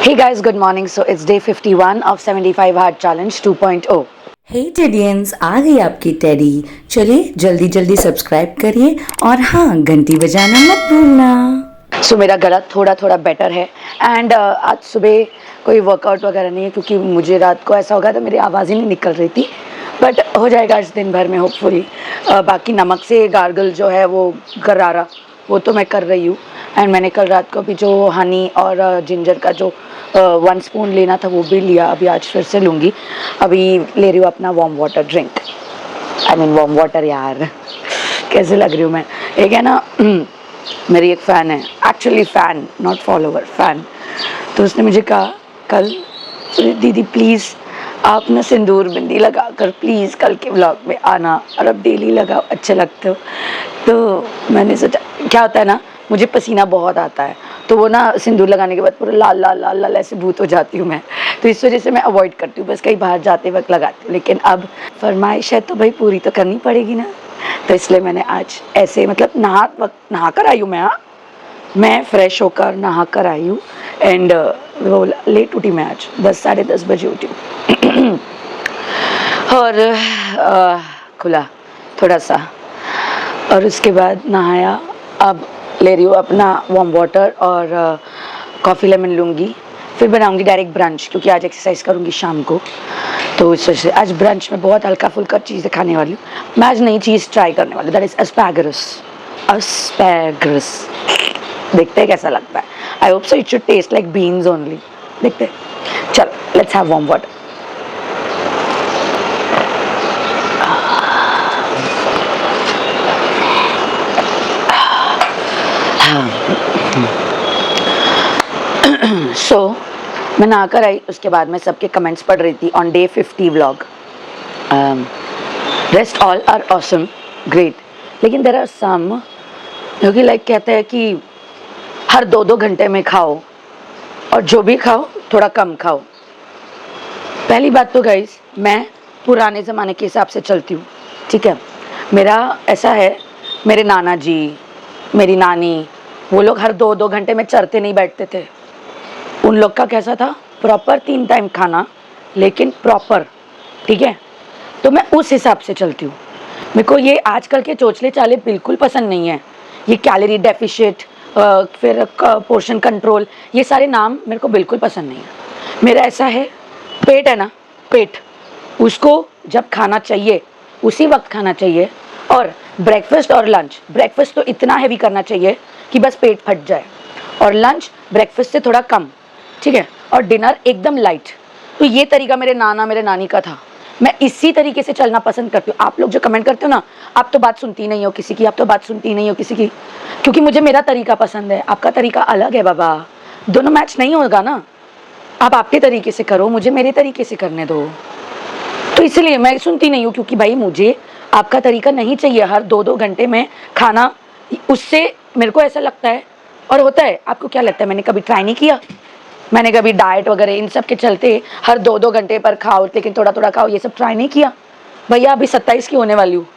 Hey guys, good morning. So it's day 51 of 75 Hard Challenge 2.0. हे टेडियंस, आ गई आपकी teddy. चलिए जल्दी जल्दी सब्सक्राइब करिए और हाँ, घंटी बजाना मत भूलना। So मेरा गला थोड़ा थोड़ा बेटर है एंड आज सुबह कोई वर्कआउट वगैरह नहीं है क्योंकि मुझे रात को ऐसा हो गया था मेरी आवाज़ ही नहीं निकल रही थी, बट हो जाएगा आज दिन भर में होपफुली। बाकी नमक से गार्गल जो है वो गरारा वो तो मैं कर रही हूँ एंड मैंने कल रात को भी जो हनी और जिंजर का जो 1 स्पून लेना था वो भी लिया, अभी आज फिर से लूँगी। अभी ले रही हूँ अपना warm water drink, I mean warm water. यार कैसे लग रही हूँ मैं। एक है ना मेरी एक फ़ैन है, actually fan not follower, fan. तो उसने मुझे कहा कल, दीदी प्लीज़ आप ना सिंदूर बिंदी लगा कर प्लीज़ कल के व्लॉग में आना और अब डेली लगाओ, अच्छे लगते हो। तो मैंने सोचा क्या होता है ना, मुझे पसीना बहुत आता है तो वो ना सिंदूर लगाने के बाद पूरा लाल लाल लाल लाल ऐसे भूत हो जाती हूँ मैं, तो इस वजह से मैं अवॉइड करती हूँ, बस कहीं बाहर जाते वक्त लगाती हूँ। लेकिन अब फरमाइश है तो भाई पूरी तो करनी पड़ेगी ना, तो इसलिए मैंने आज ऐसे मतलब नहा कर आई हूँ मैं। हाँ, मैं फ्रेश होकर नहा कर आई हूँ एंड वो लेट उठी मैं, आज 10 साढ़े 10 बजे उठी हूँ और खुला थोड़ा सा और उसके बाद नहाया। अब ले रही हूँ अपना वार्म वाटर और कॉफ़ी लेमन लूँगी, फिर बनाऊँगी डायरेक्ट ब्रंच क्योंकि आज एक्सरसाइज करूँगी शाम को। तो इस वजह से आज ब्रंच में बहुत हल्का फुल्का चीज़ें खाने वाली हूँ। मैं आज नई चीज़ ट्राई करने वाली हूँ, दैट इज़ एस्पैगरस। एस्पैगरस देखते हैं कैसा लगता है। I hope so it should taste like beans only. देखते हैं, चलो लेट्स हैव वार्म वाटर। सो मैं नहाकर आई, उसके बाद मैं सबके कमेंट्स पढ़ रही थी on day 50 vlog. Rest all are awesome, great, लेकिन देर आर सम जो कि लाइक कहते हैं कि हर 2-2 घंटे में खाओ और जो भी खाओ थोड़ा कम खाओ। पहली बात तो गाइस, मैं पुराने ज़माने के हिसाब से चलती हूँ, ठीक है। मेरा ऐसा है, मेरे नाना जी, मेरी नानी, वो लोग हर 2-2 घंटे में चरते नहीं बैठते थे। उन लोग का कैसा था, प्रॉपर 3 टाइम खाना, लेकिन प्रॉपर, ठीक है। तो मैं उस हिसाब से चलती हूँ। मेरे को ये आजकल के चोचले चाले बिल्कुल पसंद नहीं है। ये कैलोरी डेफिशिट, फिर पोर्शन कंट्रोल, ये सारे नाम मेरे को बिल्कुल पसंद नहीं है। मेरा ऐसा है, पेट है ना, पेट, उसको जब खाना चाहिए उसी वक्त खाना चाहिए। और ब्रेकफास्ट और लंच, ब्रेकफास्ट तो इतना हैवी करना चाहिए कि बस पेट फट जाए, और लंच ब्रेकफास्ट से थोड़ा कम, ठीक है, और डिनर एकदम लाइट। तो ये तरीका मेरे नाना मेरे नानी का था। मैं इसी तरीके से चलना पसंद करती हूँ। आप लोग जो कमेंट करते हो ना, आप तो बात सुनती नहीं हो किसी की, आप तो बात सुनती नहीं हो किसी की, क्योंकि मुझे मेरा तरीका पसंद है, आपका तरीका अलग है बाबा, दोनों मैच नहीं होगा ना। आप आपके तरीके से करो, मुझे मेरे तरीके से करने दो। तो इसलिए मैं सुनती नहीं हूँ, क्योंकि भाई मुझे आपका तरीका नहीं चाहिए हर 2-2 घंटे में खाना। उससे मेरे को ऐसा लगता है, और होता है, आपको क्या लगता है, मैंने कभी ट्राई नहीं किया, मैंने कभी डाइट वगैरह इन सब के चलते हर 2-2 घंटे पर खाओ लेकिन थोड़ा थोड़ा खाओ, ये सब ट्राई नहीं किया। भैया अभी 27 की होने वाली हूँ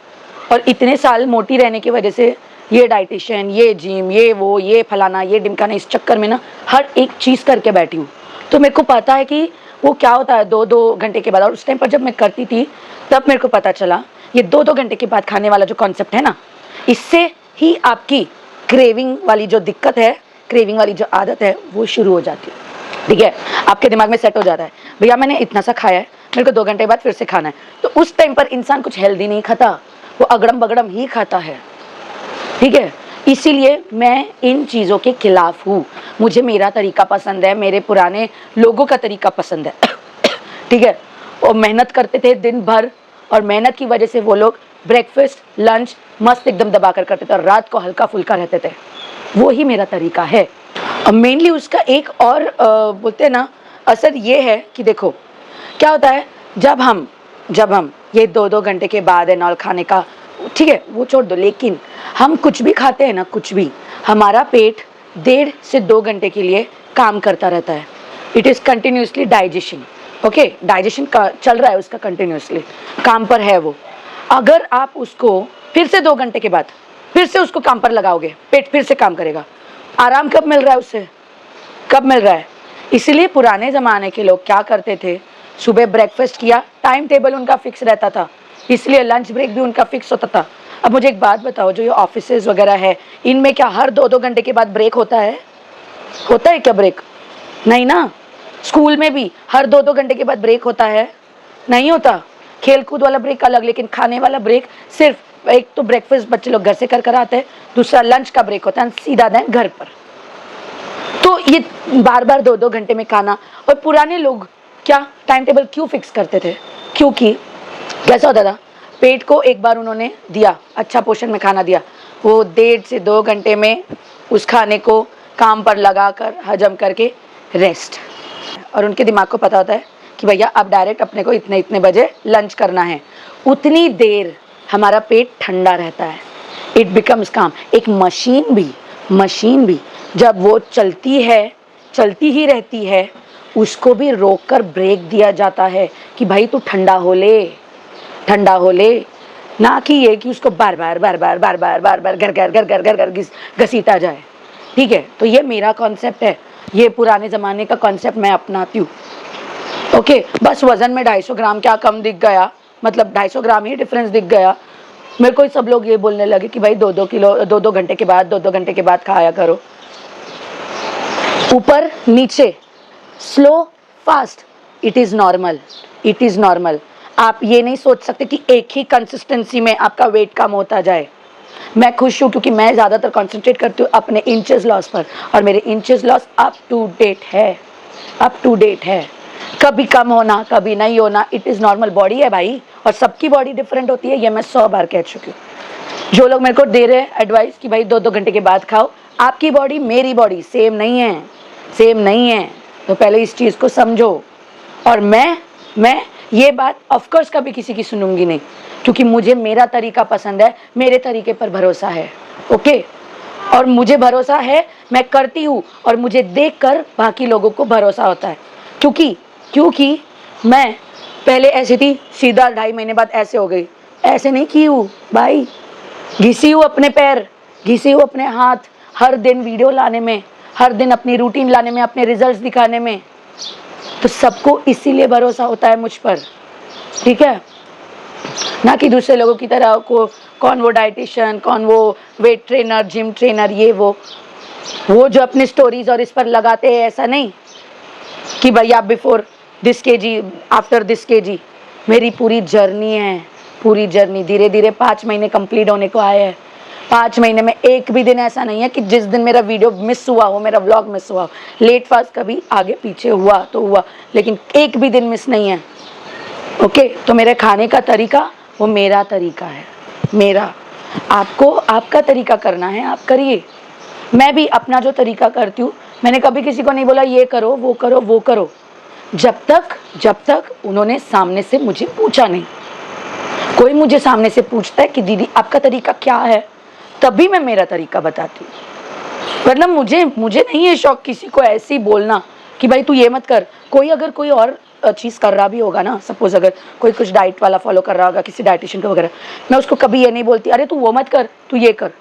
और इतने साल मोटी रहने की वजह से ये डाइटिशियन, ये जिम, ये वो, ये फलाना, ये डिमकाना, इस चक्कर में ना हर एक चीज़ करके बैठी हूँ। तो मेरे को पता है कि वो क्या होता है 2-2 घंटे के बाद। और उस टाइम पर जब मैं करती थी तब मेरे को पता चला ये 2-2 घंटे के बाद खाने वाला जो कॉन्सेप्ट है ना, इससे ही आपकी क्रेविंग वाली जो दिक्कत है, क्रेविंग वाली जो आदत है वो शुरू हो जाती है, ठीक है। आपके दिमाग में सेट हो जाता है भैया मैंने इतना सा खाया है, मेरे को 2 घंटे बाद फिर से खाना है। तो उस टाइम पर इंसान कुछ हेल्दी नहीं खाता, वो अगड़म बगड़म ही खाता है, ठीक है। इसीलिए मैं इन चीज़ों के खिलाफ हूँ। मुझे मेरा तरीका पसंद है, मेरे पुराने लोगों का तरीका पसंद है ठीक है। और मेहनत करते थे दिन भर, और मेहनत की वजह से वो लोग ब्रेकफास्ट लंच मस्त एकदम दबा कर करते थे और रात को हल्का फुल्का रहते थे। वो ही मेरा तरीका है। मेनली उसका एक और बोलते हैं ना असर ये है कि देखो क्या होता है, जब हम ये 2-2 घंटे के बाद है नॉल खाने का, ठीक है वो छोड़ दो, लेकिन हम कुछ भी खाते हैं ना, कुछ भी, हमारा पेट 1.5 से 2 घंटे के लिए काम करता रहता है। It is continuously digestion, okay, digestion का चल रहा है उसका, कंटिन्यूसली काम पर है वो। अगर आप उसको फिर से 2 घंटे के बाद फिर से उसको काम पर लगाओगे, पेट फिर से काम करेगा। आराम कब मिल रहा है उससे, कब मिल रहा है, इसलिए पुराने ज़माने के लोग क्या करते थे, सुबह ब्रेकफास्ट किया, टाइम टेबल उनका फिक्स रहता था, इसलिए लंच ब्रेक भी उनका फिक्स होता था। अब मुझे एक बात बताओ, जो ये ऑफिसेज वगैरह है, इनमें क्या हर 2-2 घंटे के बाद ब्रेक होता है? होता है क्या ब्रेक? नहीं ना। स्कूल में भी हर 2-2 घंटे के बाद ब्रेक होता है? नहीं होता। खेलकूद वाला ब्रेक अलग, लेकिन खाने वाला ब्रेक सिर्फ एक तो ब्रेकफास्ट बच्चे लोग घर से कर आते हैं, दूसरा लंच का ब्रेक होता है, सीधा दें घर पर। तो ये बार बार 2-2 घंटे में खाना। और पुराने लोग क्या टाइम टेबल क्यों फिक्स करते थे? क्योंकि कैसा होता था, पेट को एक बार उन्होंने दिया, अच्छा पोषण में खाना दिया, वो 1.5 से 2 घंटे में उस खाने को काम पर लगा कर हजम करके रेस्ट। और उनके दिमाग को पता होता है कि भैया अब डायरेक्ट अपने को इतने इतने बजे लंच करना है। उतनी देर हमारा पेट ठंडा रहता है, इट बिकम्स काम। एक मशीन भी जब वो चलती ही रहती है, उसको भी रोक कर ब्रेक दिया जाता है कि भाई तू ठंडा हो ले, ना कि ये कि उसको बार बार घर घसीटा जाए। ठीक है, तो ये मेरा कॉन्सेप्ट है, ये पुराने ज़माने का कॉन्सेप्ट मैं अपनाती हूँ। ओके, बस वज़न में 250 ग्राम क्या कम दिख गया, मतलब 250 ग्राम ही डिफरेंस दिख गया, मेरे को सब लोग ये बोलने लगे कि भाई 2-2 घंटे के बाद खाया करो। ऊपर नीचे, slow fast, it is normal. आप ये नहीं सोच सकते कि एक ही कंसिस्टेंसी में आपका वेट कम होता जाए। मैं खुश हूँ क्योंकि मैं ज़्यादातर कंसंट्रेट करती हूँ अपने इंचेस लॉस पर, और मेरे inches loss up to date है। कभी कम होना, कभी नहीं होना, इट इज़ नॉर्मल। बॉडी है भाई, और सबकी बॉडी डिफरेंट होती है, ये मैं 100 बार कह चुकी हूँ। जो लोग मेरे को दे रहे हैं एडवाइस कि भाई 2-2 घंटे के बाद खाओ, आपकी बॉडी मेरी बॉडी सेम नहीं है, तो पहले इस चीज़ को समझो। और मैं ये बात ऑफकोर्स कभी किसी की सुनूंगी नहीं, क्योंकि मुझे मेरा तरीका पसंद है, मेरे तरीके पर भरोसा है। ओके, और मुझे भरोसा है, मैं करती हूँ, और मुझे देखकर बाकी लोगों को भरोसा होता है। क्योंकि मैं पहले ऐसी थी, सीधा 2.5 महीने बाद ऐसे हो गई। ऐसे नहीं की हूँ भाई, घिसी हूँ अपने पैर, घिसी हूँ अपने हाथ, हर दिन वीडियो लाने में, हर दिन अपनी रूटीन लाने में, अपने रिजल्ट्स दिखाने में। तो सबको इसीलिए भरोसा होता है मुझ पर, ठीक है, ना कि दूसरे लोगों की तरह को कौन वो डाइटिशियन, कौन वो वेट ट्रेनर, जिम ट्रेनर, ये वो जो अपनी स्टोरीज और इस पर लगाते हैं। ऐसा नहीं कि भैया before this KG, after this KG. मेरी पूरी जर्नी धीरे धीरे 5 महीने कंप्लीट होने को आए हैं। 5 महीने में एक भी दिन ऐसा नहीं है कि जिस दिन मेरा वीडियो मिस हुआ हो, मेरा व्लॉग मिस हुआ हो। लेट फास्ट कभी आगे पीछे हुआ तो हुआ, लेकिन एक भी दिन मिस नहीं है। ओके, तो मेरे खाने का तरीका वो मेरा तरीका है, मेरा। आपको आपका तरीका करना है, आप करिए। मैं भी अपना जो तरीका करती हूँ, मैंने कभी किसी को नहीं बोला ये करो वो करो, जब तक उन्होंने सामने से मुझे पूछा नहीं। कोई मुझे सामने से पूछता है कि दीदी आपका तरीका क्या है, तभी मैं मेरा तरीका बताती हूँ। वरना मुझे नहीं है शौक किसी को ऐसे ही बोलना कि भाई तू ये मत कर। अगर कोई और चीज़ कर रहा भी होगा ना, सपोज अगर कोई कुछ डाइट वाला फॉलो कर रहा होगा, किसी डाइटिशियन का वगैरह, मैं उसको कभी ये नहीं बोलती अरे तू वो मत कर, तू ये कर,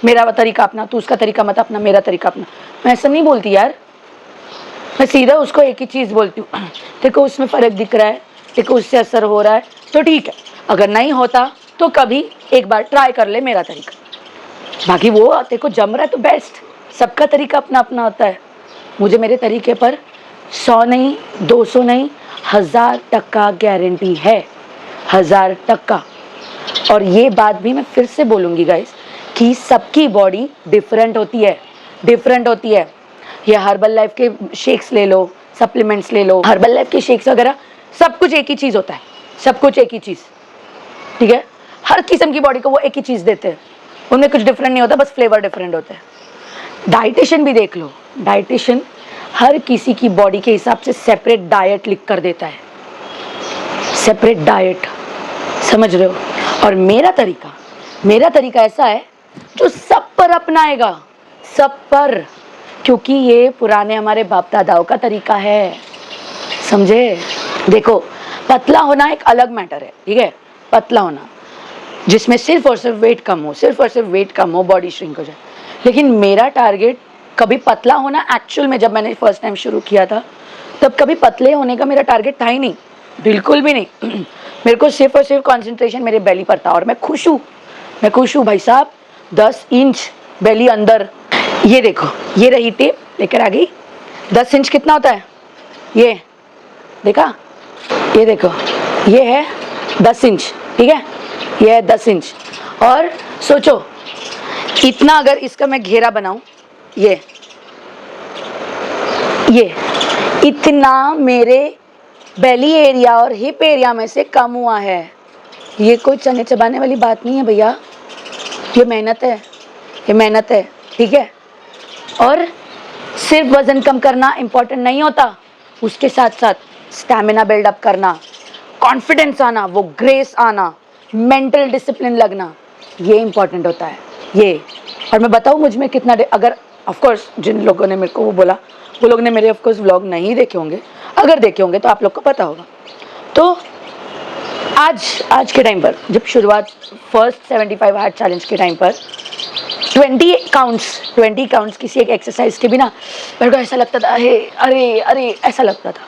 मेरा तरीका अपना, तू उसका तरीका मत अपना, मेरा तरीका अपना। मैं ऐसा नहीं बोलती यार, मैं सीधा उसको एक ही चीज़ बोलती हूँ, देखो उसमें फ़र्क दिख रहा है, देखो उससे असर हो रहा है तो ठीक है, अगर नहीं होता तो कभी एक बार ट्राई कर ले मेरा तरीका। बाकी वो देखो जम रहा है तो बेस्ट, सबका तरीका अपना अपना होता है। मुझे मेरे तरीके पर 100 नहीं, 200 नहीं, 1000% गारंटी है, 1000%। और ये बात भी मैं फिर से बोलूँगी गाइस कि सबकी बॉडी डिफरेंट होती है। ये हर्बल लाइफ के शेक्स ले लो, सप्लीमेंट्स ले लो, हर्बल लाइफ के शेक्स वगैरह, सब कुछ एक ही चीज़ होता है, सब कुछ एक ही चीज़, ठीक है। हर किस्म की बॉडी को वो एक ही चीज़ देते हैं, उनमें कुछ डिफरेंट नहीं होता, बस फ्लेवर डिफरेंट होता है। डाइटिशियन भी देख लो, डाइटिशियन हर किसी की बॉडी के हिसाब से सेपरेट डाइट लिख कर देता है, सेपरेट डाइट, समझ रहे हो। और मेरा तरीका ऐसा है जो सब पर अपनाएगा, सब पर, क्योंकि ये पुराने हमारे बाप दादाओं का तरीका है, समझे। देखो पतला होना एक अलग मैटर है, ठीक है, पतला होना जिसमें सिर्फ और सिर्फ वेट कम हो, बॉडी श्रिंक हो जाए। लेकिन मेरा टारगेट कभी पतला होना एक्चुअल में, जब मैंने फर्स्ट टाइम शुरू किया था तब कभी पतले होने का मेरा टारगेट था ही नहीं, बिल्कुल भी नहीं। मेरे को सिर्फ और सिर्फ कंसंट्रेशन मेरे बेली पर था, और मैं खुश हूँ भाई साहब। 10 इंच बेली अंदर। ये देखो, ये रही टेप लेकर आ गई। 10 इंच कितना होता है, ये देखा, ये देखो, ये है 10 इंच, ठीक है, ये है 10 इंच। और सोचो इतना अगर इसका मैं घेरा बनाऊं, ये इतना मेरे बेली एरिया और हिप एरिया में से कम हुआ है। ये कोई चने चबाने वाली बात नहीं है भैया, ये मेहनत है, ये मेहनत है, ठीक है। और सिर्फ वजन कम करना इम्पोर्टेंट नहीं होता, उसके साथ साथ स्टैमिना बिल्डअप करना, कॉन्फिडेंस आना, वो ग्रेस आना, मेंटल डिसिप्लिन लगना, ये इम्पोर्टेंट होता है ये। और मैं बताऊँ मुझ में कितना, अगर ऑफकोर्स जिन लोगों ने मेरे को वो बोला, वो लोग ने मेरे ऑफकोर्स व्लॉग नहीं देखे होंगे, अगर देखे होंगे तो आप लोग को पता होगा। तो आज के टाइम पर, जब शुरुआत फर्स्ट 75 हार्ट चैलेंज के टाइम पर 20 काउंट्स किसी एक एक्सरसाइज के बिना मेरे को ऐसा लगता था, अरे ऐसा लगता था।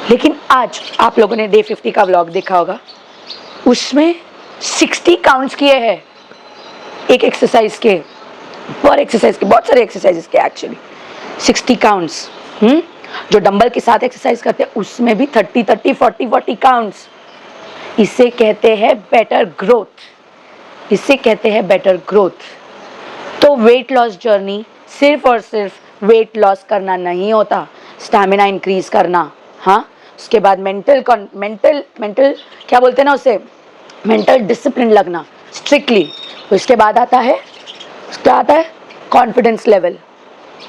लेकिन आज आप लोगों ने डे 50 का व्लॉग देखा होगा, उसमें 60 काउंट्स किए हैं एक एक्सरसाइज के, पर एक्सरसाइज के, बहुत सारे एक्सरसाइजेस के एक्चुअली 60 काउंट्स। जो डंबल के साथ एक्सरसाइज करते हैं उसमें भी 30 40 काउंट्स। इसे कहते हैं बेटर ग्रोथ, इसे कहते हैं बेटर ग्रोथ। तो वेट लॉस जर्नी सिर्फ और सिर्फ वेट लॉस करना नहीं होता, स्टैमिना इंक्रीज करना, हाँ, उसके बाद मेंटल क्या बोलते हैं ना उसे, मेंटल डिसिप्लिन लगना स्ट्रिक्टली। उसके बाद आता है कॉन्फिडेंस लेवल,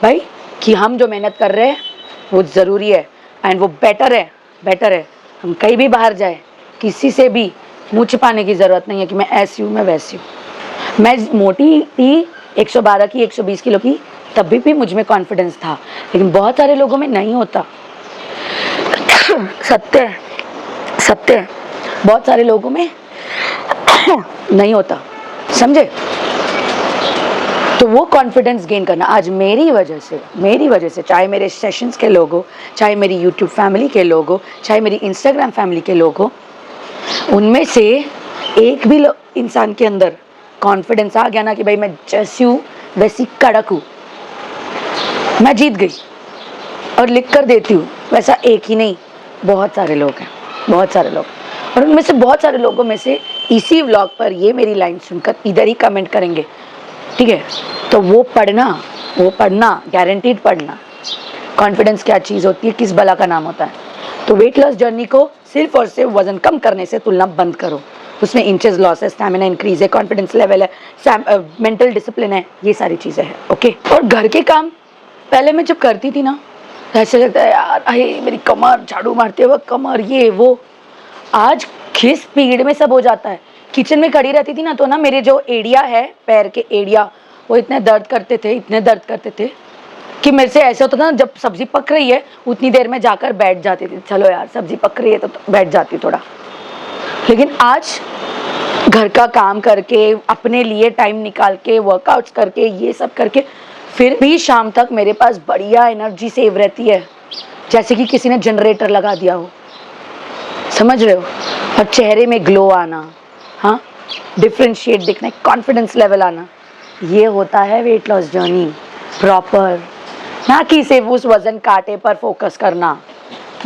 भाई कि हम जो मेहनत कर रहे हैं वो ज़रूरी है एंड वो बेटर है। हम कहीं भी बाहर जाए, किसी से भी मुँह छिपाने की ज़रूरत नहीं है कि मैं ऐसी हूँ, मैं वैसी हूँ। मैं मोटी थी, 112 की, 120 किलो की, तब भी मुझ में कॉन्फिडेंस था, लेकिन बहुत सारे लोगों में नहीं होता। सत्य है, बहुत सारे लोगों में नहीं होता, समझे। तो वो कॉन्फिडेंस गेन करना आज मेरी वजह से, चाहे मेरे सेशंस के लोग हो, चाहे मेरी यूट्यूब फैमिली के लोग हो, चाहे मेरी इंस्टाग्राम फैमिली के लोग हो, उनमें से एक भी इंसान के अंदर कॉन्फिडेंस आ गया ना कि भाई मैं जैसी हूँ वैसी कड़क हूँ, मैं जीत गई और लिख कर देती हूँ, वैसा एक ही नहीं, बहुत सारे लोग हैं, बहुत सारे लोग। और उनमें से बहुत सारे लोगों में से इसी व्लॉग पर ये मेरी लाइन सुनकर इधर ही कमेंट करेंगे, ठीक है। तो वो पढ़ना गारंटीड पढ़ना, कॉन्फिडेंस क्या चीज़ होती है, किस बला का नाम होता है। तो वेट लॉस जर्नी को सिर्फ और सिर्फ वजन कम करने से तुलना बंद करो, उसमें इंचेस लॉस है, स्टैमिना इंक्रीज है, कॉन्फिडेंस लेवल है, मेंटल डिसिप्लिन है, ये सारी चीज़ें हैं, ओके। और घर के काम पहले मैं जब करती थी ना, ऐसे लगता है यार, अरे मेरी कमर, झाड़ू मारते वक्त कमर, ये वो। आज किस स्पीड में सब हो जाता है। किचन में खड़ी रहती थी ना, तो ना मेरे जो एड़िया है, पैर के एड़िया, वो इतने दर्द करते थे कि मेरे से ऐसे होता था ना, जब सब्जी पक रही है उतनी देर में जाकर बैठ जाती थी, चलो यार सब्जी पक रही है तो बैठ जाती थोड़ा। लेकिन आज घर का काम करके, अपने लिए टाइम निकाल के, वर्कआउट्स करके, ये सब करके, फिर भी शाम तक मेरे पास बढ़िया एनर्जी सेव रहती है, जैसे कि किसी ने जनरेटर लगा दिया हो, समझ रहे हो। और चेहरे में ग्लो आना, हाँ, डिफ्रेंशिएट दिखना, कॉन्फिडेंस लेवल आना, ये होता है वेट लॉस जर्नी प्रॉपर, ना कि सिर्फ उस वजन कांटे पर फोकस करना।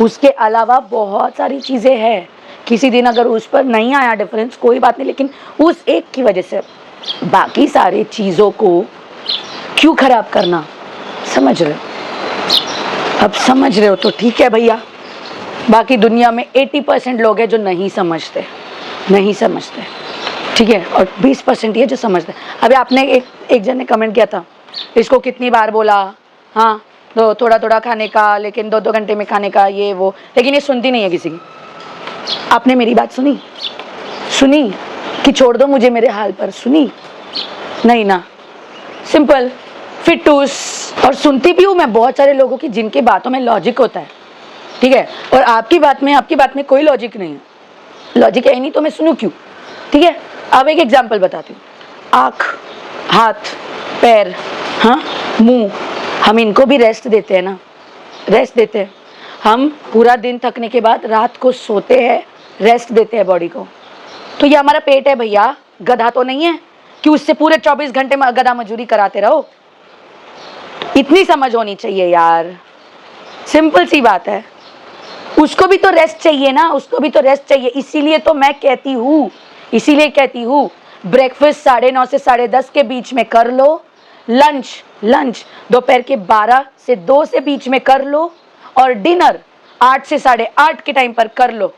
उसके अलावा बहुत सारी चीज़ें हैं, किसी दिन अगर उस पर नहीं आया डिफरेंस कोई बात नहीं, लेकिन उस एक की वजह से बाकी सारी चीज़ों को क्यों खराब करना, समझ रहे हो। अब समझ रहे हो तो ठीक है भैया। बाकी दुनिया में 80% लोग हैं जो नहीं समझते, ठीक है, और 20% ये जो समझते। अभी आपने एक जन ने कमेंट किया था, इसको कितनी बार बोला, हाँ, तो थोड़ा खाने का, लेकिन 2-2 घंटे में खाने का, ये वो, लेकिन ये सुनती नहीं है किसी की। आपने मेरी बात सुनी कि छोड़ दो मुझे मेरे हाल पर, सुनी नहीं ना, सिंपल फिटूस। और सुनती भी हूँ मैं बहुत सारे लोगों की जिनके बातों में लॉजिक होता है, ठीक है, और आपकी बात में कोई लॉजिक नहीं है, लॉजिक है ही नहीं तो मैं सुनूं क्यों, ठीक है। अब एक एग्जांपल बताती हूँ, आँख, हाथ, पैर, हाँ, मुंह, हम इनको भी रेस्ट देते हैं ना, रेस्ट देते हैं। हम पूरा दिन थकने के बाद रात को सोते हैं, रेस्ट देते हैं बॉडी को। तो ये हमारा पेट है भैया, गधा तो नहीं है कि उससे पूरे 24 घंटे में गधा मजदूरी कराते रहो। इतनी समझ होनी चाहिए यार, सिंपल सी बात है। उसको भी तो रेस्ट चाहिए ना, उसको भी तो रेस्ट चाहिए। इसीलिए तो मैं कहती हूँ, इसीलिए कहती हूँ ब्रेकफास्ट 9:30 से 10:30 के बीच में कर लो, लंच दोपहर के 12 से 2 से बीच में कर लो, और डिनर 8 से 8:30 के टाइम पर कर लो।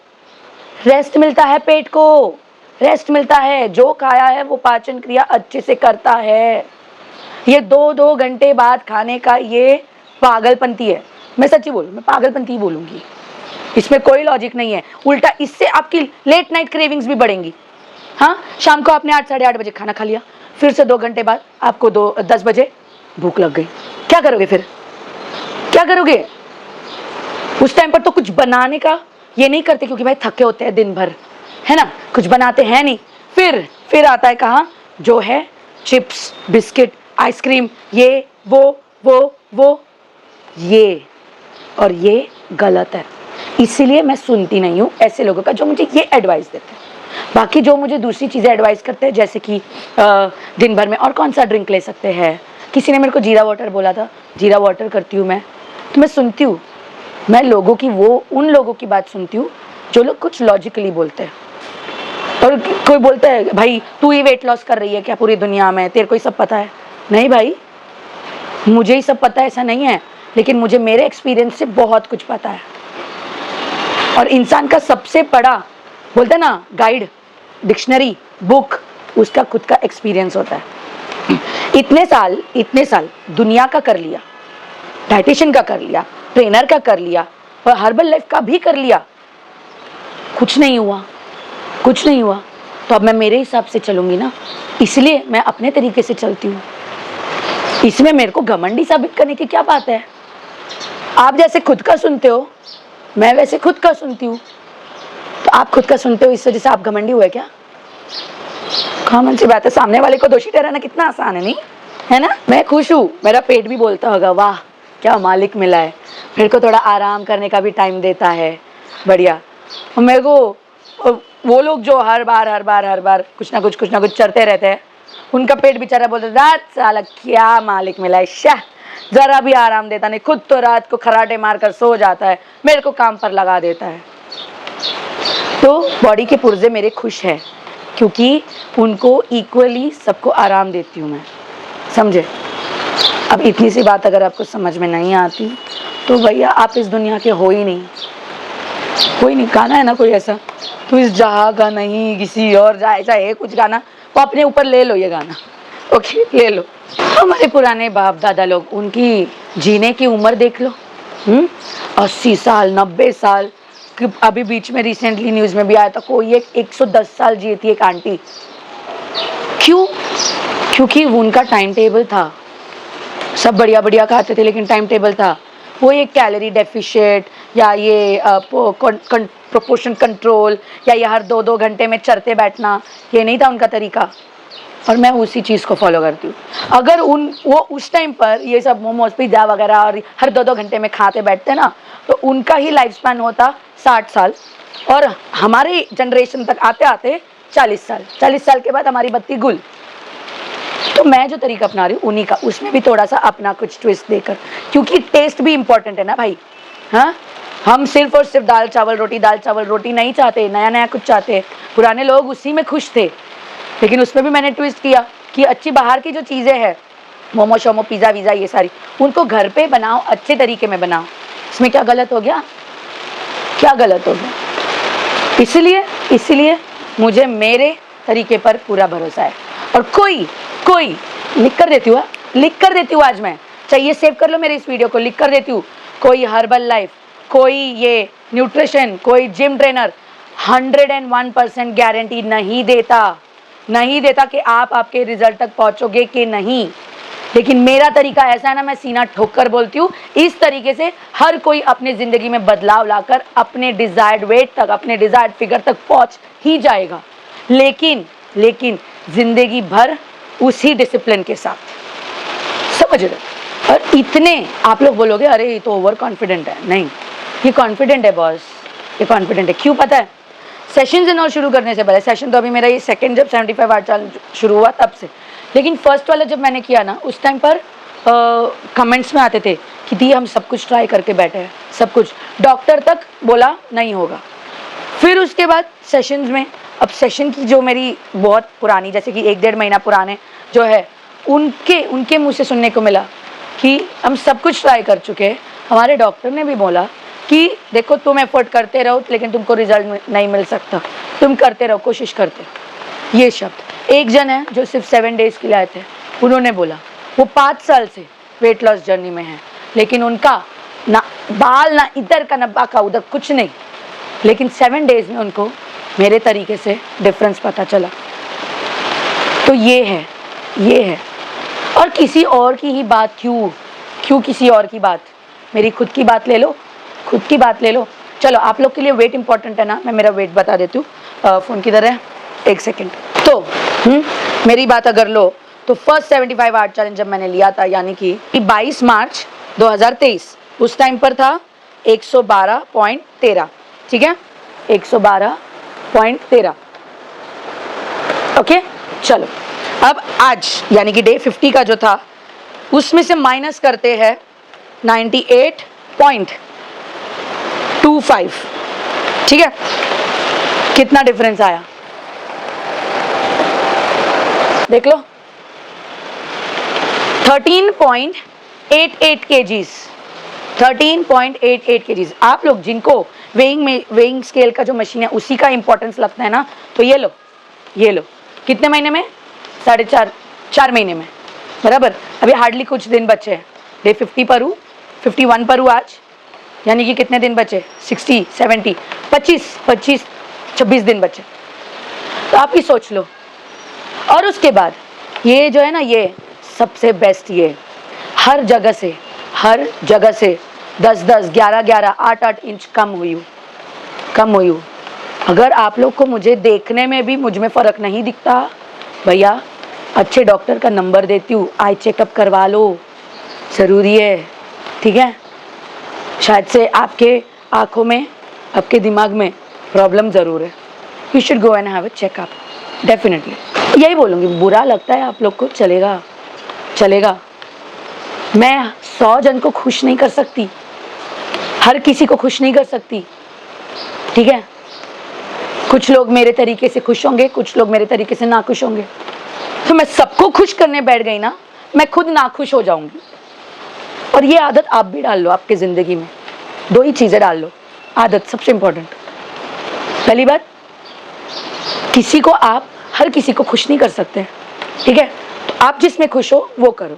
रेस्ट मिलता है पेट को, रेस्ट मिलता है। जो खाया है वो पाचन क्रिया अच्छे से करता है। ये 2-2 घंटे बाद खाने का ये पागलपंती है। मैं सच्ची बोलूँ, मैं पागलपंती बोलूँगी, इसमें कोई लॉजिक नहीं है। उल्टा इससे आपकी लेट नाइट क्रेविंग्स भी बढ़ेंगी। हाँ, शाम को आपने 8 साढ़े 8 बजे खाना खा लिया, फिर से 2 घंटे बाद आपको 10 बजे भूख लग गई। क्या करोगे फिर, क्या करोगे? उस टाइम पर तो कुछ बनाने का ये नहीं करते, क्योंकि भाई थके होते हैं दिन भर, है ना, कुछ बनाते हैं नहीं। फिर आता है कहाँ, जो है चिप्स, बिस्किट, आइसक्रीम, ये वो ये, और ये गलत है। इसीलिए मैं सुनती नहीं हूँ ऐसे लोगों का जो मुझे ये एडवाइस देते हैं। बाकी जो मुझे दूसरी चीज़ें एडवाइस करते हैं, जैसे कि दिन भर में और कौन सा ड्रिंक ले सकते हैं। किसी ने मेरे को जीरा वाटर बोला था, जीरा वाटर करती हूँ मैं, तो मैं सुनती हूँ। मैं लोगों की उन लोगों की बात सुनती हूँ जो लोग कुछ लॉजिकली बोलते हैं। और कोई बोलता है भाई तू ही वेट लॉस कर रही है क्या पूरी दुनिया में, तेरे को ही सब पता है। नहीं भाई, मुझे ही सब पता है ऐसा नहीं है, लेकिन मुझे मेरे एक्सपीरियंस से बहुत कुछ पता है। और इंसान का सबसे बड़ा बोलते हैं ना गाइड, डिक्शनरी, बुक, उसका खुद का एक्सपीरियंस होता है। इतने साल दुनिया का कर लिया, डाइटिशियन का कर लिया, ट्रेनर का कर लिया, और हर्बल लाइफ का भी कर लिया, कुछ नहीं हुआ। तो अब मैं मेरे हिसाब से चलूंगी ना, इसलिए मैं अपने तरीके से चलती हूँ। इसमें मेरे को घमंडी साबित करने की क्या बात है। आप जैसे खुद का सुनते हो, मैं वैसे खुद का सुनती हूँ। तो आप खुद का सुनते हो, इस वजह से आप घमंडी हुए क्या? कॉमन सी बात है, सामने वाले को दोषी ठहराना कितना आसान है, नहीं है ना। मैं खुश हूँ, मेरा पेट भी बोलता होगा वाह क्या मालिक मिला है, मेरे को थोड़ा आराम करने का भी टाइम देता है, बढ़िया। और मेरे को वो लोग जो हर बार कुछ ना कुछ चरते रहते हैं, उनका पेट बेचारा बोलता है रात साला क्या मालिक मिला है, शाह जरा भी आराम देता नहीं, खुद तो रात को खराटे मारकर सो जाता है, मेरे को काम पर लगा देता है। तो बॉडी के पुर्जे मेरे खुश हैं, क्योंकि उनको इक्वली सबको आराम देती हूँ मैं, समझे। अब इतनी सी बात अगर आपको समझ में नहीं आती तो भैया आप इस दुनिया के हो ही नहीं। कोई नहीं, गाना है ना कोई ऐसा, तो इस जहाँ का नहीं किसी और जा, ऐसा है कुछ गाना, वो अपने ऊपर ले लो ये गाना, ओके ले लो। हमारे पुराने बाप दादा लोग, उनकी जीने की उम्र देख लो, 80 साल 90 साल। अभी बीच में रिसेंटली न्यूज़ में भी आया था, कोई 110 साल जी थी एक आंटी। क्यों? क्योंकि उनका टाइम टेबल था, सब बढ़िया खाते थे, लेकिन टाइम टेबल था। वो एक कैलोरी डेफिशिएट या ये प्रोपोर्शन कंट्रोल या ये हर 2-2 घंटे में चरते बैठना, ये नहीं था उनका तरीका। और मैं उसी चीज़ को फॉलो करती हूँ। अगर वो उस टाइम पर ये सब मोमोज पिज़्ज़ा वगैरह और हर 2-2 घंटे में खाते बैठते ना, तो उनका ही लाइफ स्पैन होता 60 साल, और हमारे जनरेशन तक आते आते 40 साल। 40 साल के बाद हमारी बत्ती गुल। तो मैं जो तरीका अपना रही हूँ उन्हीं का, उसमें भी थोड़ा सा अपना कुछ ट्विस्ट देकर, क्योंकि टेस्ट भी इम्पोर्टेंट है ना भाई। हाँ, हम सिर्फ और सिर्फ दाल चावल रोटी नहीं चाहते, नया कुछ चाहते हैं। पुराने लोग उसी में खुश थे, लेकिन उसमें भी मैंने ट्विस्ट किया कि अच्छी बाहर की जो चीज़ें हैं, मोमो शोमो पिज़्ज़ा वीज़ा ये सारी, उनको घर पे बनाओ, अच्छे तरीके में बनाओ। इसमें क्या गलत हो गया, क्या गलत हो गया? इसलिए मुझे मेरे तरीके पर पूरा भरोसा है। और कोई लिख कर देती हूँ आज मैं, चाहिए सेव कर लो मेरे इस वीडियो को, लिख कर देती हूँ। कोई हर्बल लाइफ, कोई ये न्यूट्रिशन, कोई जिम ट्रेनर 101% गारंटी नहीं देता कि आप आपके रिजल्ट तक पहुंचोगे कि नहीं। लेकिन मेरा तरीका ऐसा है ना, मैं सीना ठोक कर बोलती हूँ, इस तरीके से हर कोई अपने ज़िंदगी में बदलाव लाकर अपने डिज़ायर्ड वेट तक, अपने डिज़ायर्ड फिगर तक पहुँच ही जाएगा। लेकिन ज़िंदगी भर उसी डिसिप्लिन के साथ, समझ रहे? और इतने आप लोग बोलोगे अरे ये तो ओवर कॉन्फिडेंट है, नहीं, ये कॉन्फिडेंट है बॉस, ये कॉन्फिडेंट है। क्यों पता है? सेशंस एंड ऑल शुरू करने से पहले, सेशन तो अभी मेरा ये सेकंड जब 75 आवर चैलेंज शुरू हुआ तब से, लेकिन फर्स्ट वाला जब मैंने किया ना उस टाइम पर कमेंट्स में आते थे कि दी हम सब कुछ ट्राई करके बैठे हैं, सब कुछ, डॉक्टर तक बोला नहीं होगा। फिर उसके बाद सेशंस में, अब सेशन की जो मेरी बहुत पुरानी, जैसे कि 1-1.5 महीना पुराने जो है, उनके मुँह से सुनने को मिला कि हम सब कुछ ट्राई कर चुके हैं। हमारे डॉक्टर ने भी बोला कि देखो तुम एफर्ट करते रहो लेकिन तुमको रिजल्ट नहीं मिल सकता, तुम करते रहो, कोशिश करते रहो। ये शब्द एक जन है जो सिर्फ 7 डेज के लिए आए थे, उन्होंने बोला, वो 5 साल से वेट लॉस जर्नी में है, लेकिन उनका ना बाल ना इधर का ना बाका उधर कुछ नहीं, लेकिन 7 डेज में उनको मेरे तरीके से डिफरेंस पता चला। तो ये है। और किसी और की ही बात क्यों किसी और की बात, मेरी खुद की बात ले लो। चलो आप लोग के लिए वेट इंपॉर्टेंट है ना, मैं मेरा वेट बता देती हूँ। फ़ोन किधर है, 1 सेकेंड। तो मेरी बात अगर लो तो फर्स्ट 75 आवर चैलेंज जब मैंने लिया था, यानी कि 22 मार्च 2023, उस टाइम पर था 112.13, ठीक है, 112.13। ओके, चलो अब आज यानी कि डे 50 का जो था उसमें से माइनस करते हैं 98.25, ठीक है, कितना डिफरेंस आया देख लो, 13.88 केजीज, 13.88 केजीज। आप लोग जिनको वेइंग स्केल का जो मशीन है उसी का इंपॉर्टेंस लगता है ना, तो ये लो कितने महीने में, 4.5 महीने में, बराबर। अभी हार्डली कुछ दिन बचे हैं, डे 50 पर हूँ, 51 पर हूँ आज, यानी कि कितने दिन बचे, 60, 70, 26 दिन बचे। तो आप ही सोच लो। और उसके बाद ये जो है ना, ये सबसे बेस्ट, ये हर जगह से 10-10, 11-11, 8-8 इंच कम हुई हूँ। अगर आप लोग को मुझे देखने में भी मुझ में फ़र्क नहीं दिखता, भैया अच्छे डॉक्टर का नंबर देती हूँ, आई चेकअप करवा लो, ज़रूरी है, ठीक है। शायद से आपके आँखों में, आपके दिमाग में प्रॉब्लम ज़रूर है, you should go and have a checkup, definitely. यही बोलूँगी, बुरा लगता है आप लोग को, चलेगा। मैं 100 जन को खुश नहीं कर सकती, हर किसी को खुश नहीं कर सकती, ठीक है। कुछ लोग मेरे तरीके से खुश होंगे, कुछ लोग मेरे तरीके से ना खुश होंगे। तो मैं सबको खुश करने बैठ गई ना, मैं खुद ना खुश हो जाऊंगी। और ये आदत आप भी डाल लो आपकी ज़िंदगी में, 2 ही चीज़ें डाल लो, आदत सबसे इम्पोर्टेंट। पहली बात, हर किसी को खुश नहीं कर सकते, ठीक है, तो आप जिसमें खुश हो वो करो।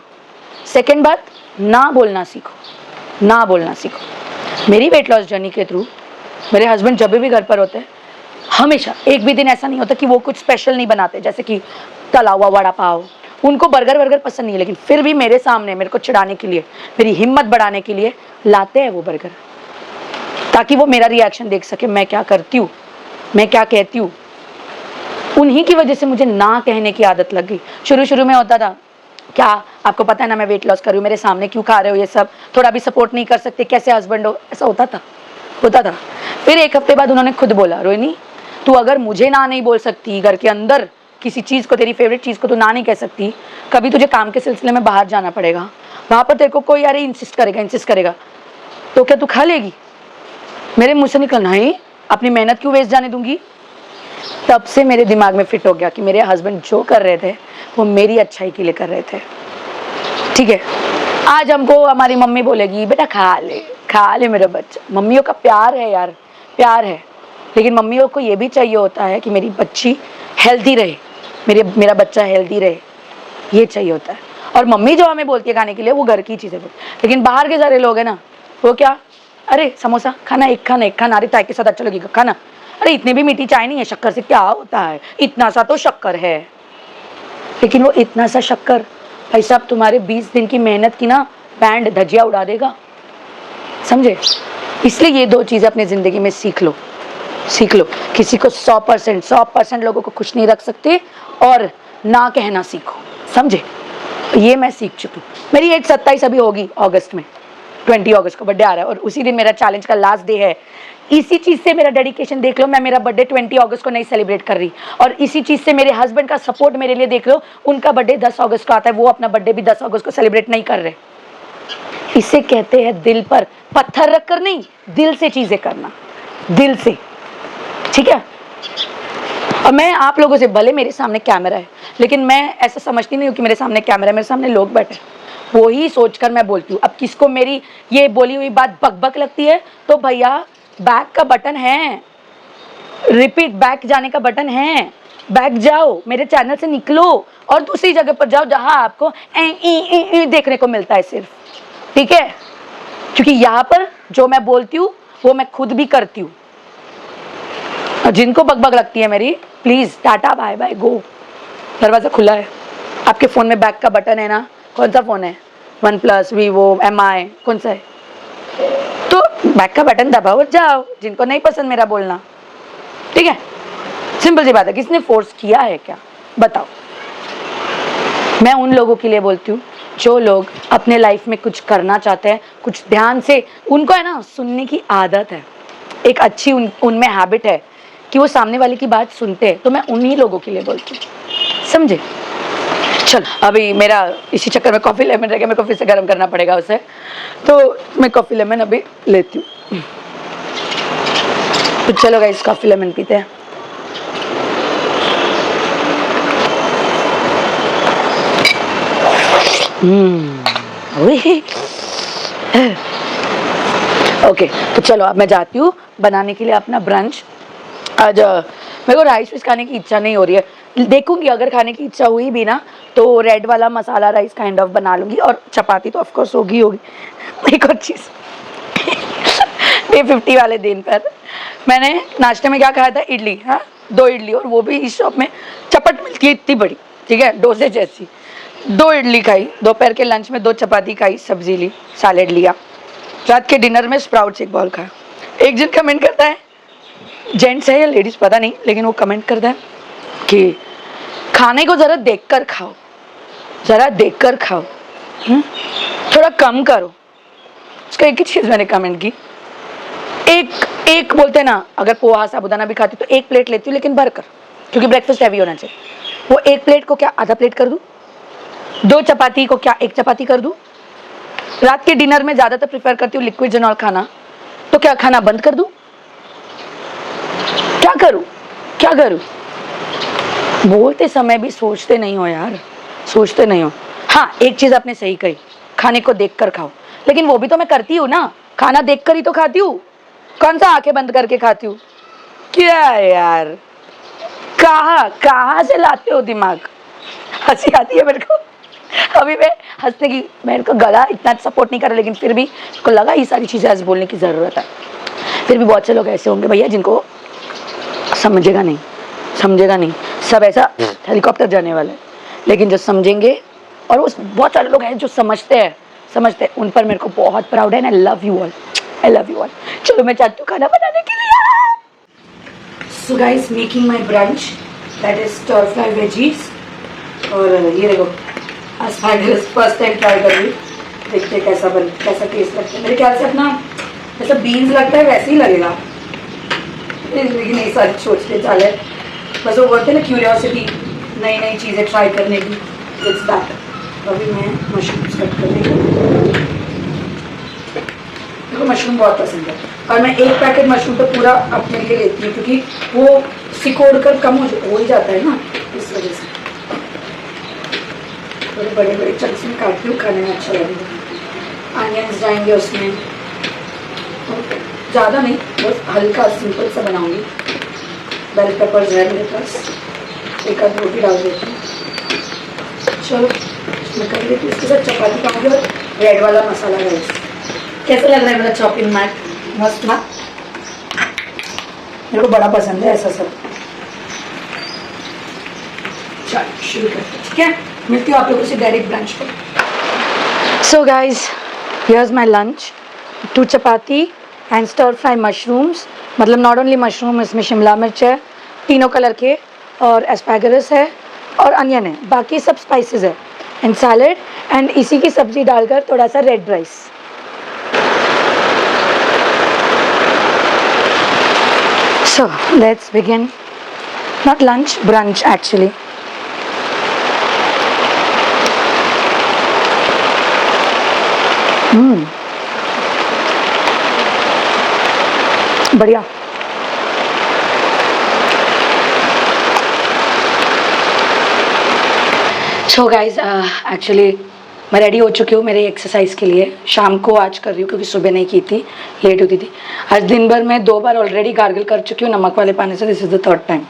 सेकेंड बात, ना बोलना सीखो। मेरी वेट लॉस जर्नी के थ्रू मेरे हस्बैंड जब भी घर पर होते हैं, हमेशा एक भी दिन ऐसा नहीं होता कि वो कुछ स्पेशल नहीं बनाते, जैसे कि तला हुआ वड़ा पाव, उनको बर्गर पसंद नहीं है, लेकिन फिर भी मेरे सामने मेरे को चिढ़ाने के लिए, मेरी हिम्मत बढ़ाने के लिए लाते हैं वो बर्गर, ताकि वो मेरा रिएक्शन देख सके, मैं क्या करती हूँ, मैं क्या कहती हूँ। उन्हीं की वजह से मुझे ना कहने की आदत लग गई। शुरू में होता था, क्या आपको पता है ना मैं वेट लॉस कर रही हूँ, मेरे सामने क्यों खा रहे हो ये सब, थोड़ा भी सपोर्ट नहीं कर सकते, कैसे हस्बैंड हो, ऐसा होता था। फिर 1 हफ्ते बाद उन्होंने खुद बोला, रोहिणी तू अगर मुझे ना नहीं बोल सकती, घर के अंदर किसी चीज़ को, तेरी फेवरेट चीज़ को तू ना नहीं कह सकती, कभी तुझे काम के सिलसिले में बाहर जाना पड़ेगा, वहाँ पर तेरे को कोई यार इंसिस्ट करेगा, तो क्या तू खा लेगी। मेरे मुँह से निकलना है, अपनी मेहनत क्यों वेस्ट जाने दूंगी। तब से मेरे दिमाग में फिट हो गया कि मेरे हस्बैंड जो कर रहे थे वो मेरी अच्छाई के लिए कर रहे थे, ठीक है। आज हमको हमारी मम्मी बोलेगी बेटा खा ले मेरा बच्चा, मम्मियों का प्यार है यार, प्यार है, लेकिन मम्मियों को ये भी चाहिए होता है कि मेरी बच्ची हेल्दी रहे, मेरा बच्चा हेल्दी रहे, ये चाहिए होता है। और मम्मी जो हमें बोलती है खाने के लिए वो घर की चीज़ें बोलती है, लेकिन बाहर के सारे लोग हैं ना, वो क्या, अरे समोसा खाना, एक खाना, अरे चाय के साथ अच्छा लगेगा खाना, अरे इतनी भी मीठी चाय नहीं है, शक्कर से क्या होता है, इतना सा तो शक्कर है। लेकिन वो इतना सा शक्कर भाई साहब तुम्हारे 20 दिन की मेहनत की ना बैंड धजिया उड़ा देगा, समझे। इसलिए ये 2 चीज़ें अपनी ज़िंदगी में सीख लो। किसी को 100% लोगों को खुश नहीं रख सकते, और ना कहना सीखो, समझे। ये मैं सीख चुकी हूँ। मेरी एज 27 अभी होगी अगस्त में, 20 अगस्त को बर्थडे आ रहा है और उसी दिन मेरा चैलेंज का लास्ट डे है। इसी चीज़ से मेरा डेडिकेशन देख लो, मैं मेरा बर्थडे 20 अगस्त को नहीं सेलिब्रेट कर रही, और इसी चीज़ से मेरे हस्बैंड का सपोर्ट मेरे लिए देख लो, उनका बर्थडे 10 अगस्त को आता है, वो अपना बर्थडे भी 10 अगस्त को सेलिब्रेट नहीं कर रहे। इसे कहते हैं दिल पर पत्थर रखकर नहीं, दिल से चीज़ें करना, दिल से, ठीक है। और मैं आप लोगों से, भले मेरे सामने कैमरा है लेकिन मैं ऐसा समझती नहीं हूँ कि मेरे सामने कैमरा है, मेरे सामने लोग बैठे, वो ही सोचकर मैं बोलती हूँ। अब किसको मेरी ये बोली हुई बात बकबक लगती है तो भैया बैक का बटन है, रिपीट बैक जाने का बटन है, बैक जाओ, मेरे चैनल से निकलो और दूसरी जगह पर जाओ जहाँ आपको देखने को मिलता है सिर्फ, ठीक है। क्योंकि यहाँ पर जो मैं बोलती हूँ वो मैं खुद भी करती हूँ। और जिनको बकबक लगती है मेरी, प्लीज़ टाटा बाय बाय गो, दरवाज़ा खुला है। आपके फ़ोन में बैक का बटन है ना, कौन सा फ़ोन है, OnePlus, Vivo, MI, कौन सा है, तो बैक का बटन दबाओ और जाओ, जिनको नहीं पसंद मेरा बोलना, ठीक है। सिंपल सी बात है, किसने फोर्स किया है क्या, बताओ। मैं उन लोगों के लिए बोलती हूँ जो लोग अपने लाइफ में कुछ करना चाहते हैं, कुछ ध्यान से, उनको है ना सुनने की आदत है, एक अच्छी उनमें हैबिट है कि वो सामने वाले की बात सुनते हैं, तो मैं उन्हीं लोगों के लिए बोलती हूँ, समझे। चल अभी मेरा इसी चक्कर में कॉफ़ी लेमन रह गया, मेरे को फिर से गर्म करना पड़ेगा उसे, तो मैं कॉफ़ी लेमन अभी लेती हूँ। तो चलो गाइस कॉफ़ी लेमन पीते हैं। ओके, तो चलो अब मैं जाती हूँ बनाने के लिए अपना ब्रंच। आज मेरे को राइस वाइस खाने की इच्छा नहीं हो रही है, देखूंगी अगर खाने की इच्छा हुई भी ना तो रेड वाला मसाला राइस काइंड ऑफ बना लूँगी, और चपाती तो ऑफकोर्स होगी। एक और चीज़ डे 50 वाले दिन पर मैंने नाश्ते में क्या खाया था, इडली, हाँ 2 इडली, और वो भी इस शॉप में चपट मिलती है इतनी बड़ी, ठीक है, डोसे जैसी। 2 इडली खाई, दोपहर के लंच में 2 चपाती खाई, सब्जी ली, सैलेड लिया, रात के डिनर में स्प्राउट्स एक बॉल खाया। एक जन कमेंट करता है, जेंट्स है या लेडीज़ पता नहीं, लेकिन वो कमेंट करता है कि खाने को ज़रा देखकर खाओ, ज़रा देखकर खाओ, थोड़ा कम करो। उसका एक ही चीज़ मैंने कमेंट की, एक बोलते हैं ना, अगर पोहा साबुदाना भी खाती तो 1 प्लेट लेती हूँ लेकिन भर कर, क्योंकि ब्रेकफास्ट हैवी होना चाहिए। वो 1 प्लेट को क्या आधा प्लेट कर दूँ, 2 चपाती को क्या 1 चपाती कर दूँ। रात के डिनर में ज़्यादातर प्रेफर करती हूँ लिक्विड एंड ऑल खाना, तो क्या खाना बंद कर दूँ, क्या करूँ, क्या करूँ। बोलते समय भी सोचते नहीं हो यार, सोचते नहीं हो। हाँ एक चीज़ आपने सही कही, खाने को देखकर खाओ, लेकिन वो भी तो मैं करती हूँ ना, खाना देखकर ही तो खाती हूँ, कौन सा आंखें बंद करके खाती हूँ। क्या यार, कहाँ से लाते हो दिमाग, हंसी आती है मेरे को। अभी मैं हंसने की, मेरे को गला इतना सपोर्ट नहीं कर रहा, लेकिन फिर भी को लगा ये सारी चीज़ें आज बोलने की ज़रूरत है। फिर भी बहुत से लोग ऐसे होंगे भैया जिनको समझेगा नहीं, सब ऐसा हेलीकॉप्टर जाने वाला है, लेकिन जो समझेंगे, और वो बहुत सारे लोग हैं जो समझते हैं, उन पर मेरे को बहुत प्राउड है। I love you all. चलो मैं चाहती हूँ खाना बनाने के लिए। So guys making my brunch, that is stir fry veggies, और ये देखो एस्पैरागस फर्स्ट टाइम ट्राई कर रही, देखते कैसा टेस्ट लगता है। मेरे ख्याल से अपना जैसा बीन्स लगता है वैसे ही लगेगा, लेकिन ये सारी सोचते चाले, बस वो बोलते हैं ना क्यूरियोसिटी, नई चीज़ें ट्राई करने की, इट्स दैट। अभी मैं मशरूम्स कट कर रही हूँ, मेरे को मशरूम बहुत पसंद है, और मैं 1 पैकेट मशरूम तो पूरा अपने लिए लेती हूँ, क्योंकि वो सिकोड़ कर कम हो ही जाता है ना, इस वजह से थोड़े बड़े चंक्स में काटती हूँ, खाने में अच्छा लगेगा। अनियंस जाएंगे उसमें, ज़्यादा नहीं, बस हल्का सिंपल सा बनाऊंगी। बेल पेपर्स है मेरे पास, 1 आध रोटी डाल देती हूँ। चलो मैं कर लेती हूँ, इसके साथ चपाती खाऊंगी और रेड वाला मसाला राइस। कैसा लग रहा है मेरा चॉपिंग मैट, मस्त ना, मेरे को बड़ा पसंद है ऐसा सब। चलो शुरू करते हैं, ठीक है, मिलती हूँ आप लोगों से डायरेक्ट ब्रंच पर। So guys here's my lunch, 2 chapati and stir fry mushrooms, मतलब नॉट ओनली मशरूम, इसमें शिमला मिर्च है तीनों कलर के, और एस्पैरागस है और अनियन है, बाकी सब स्पाइसेस है। एंड सैलेड एंड इसी की सब्जी डालकर थोड़ा सा red rice. So let's begin. Not lunch, brunch actually. बढ़िया. So guys, actually मैं रेडी हो चुकी हूँ मेरे एक्सरसाइज के लिए. शाम को आज कर रही हूँ क्योंकि सुबह नहीं की थी, लेट होती थी. आज दिन भर मैं 2 बार ऑलरेडी गार्गल कर चुकी हूँ नमक वाले पानी से. This is the third time.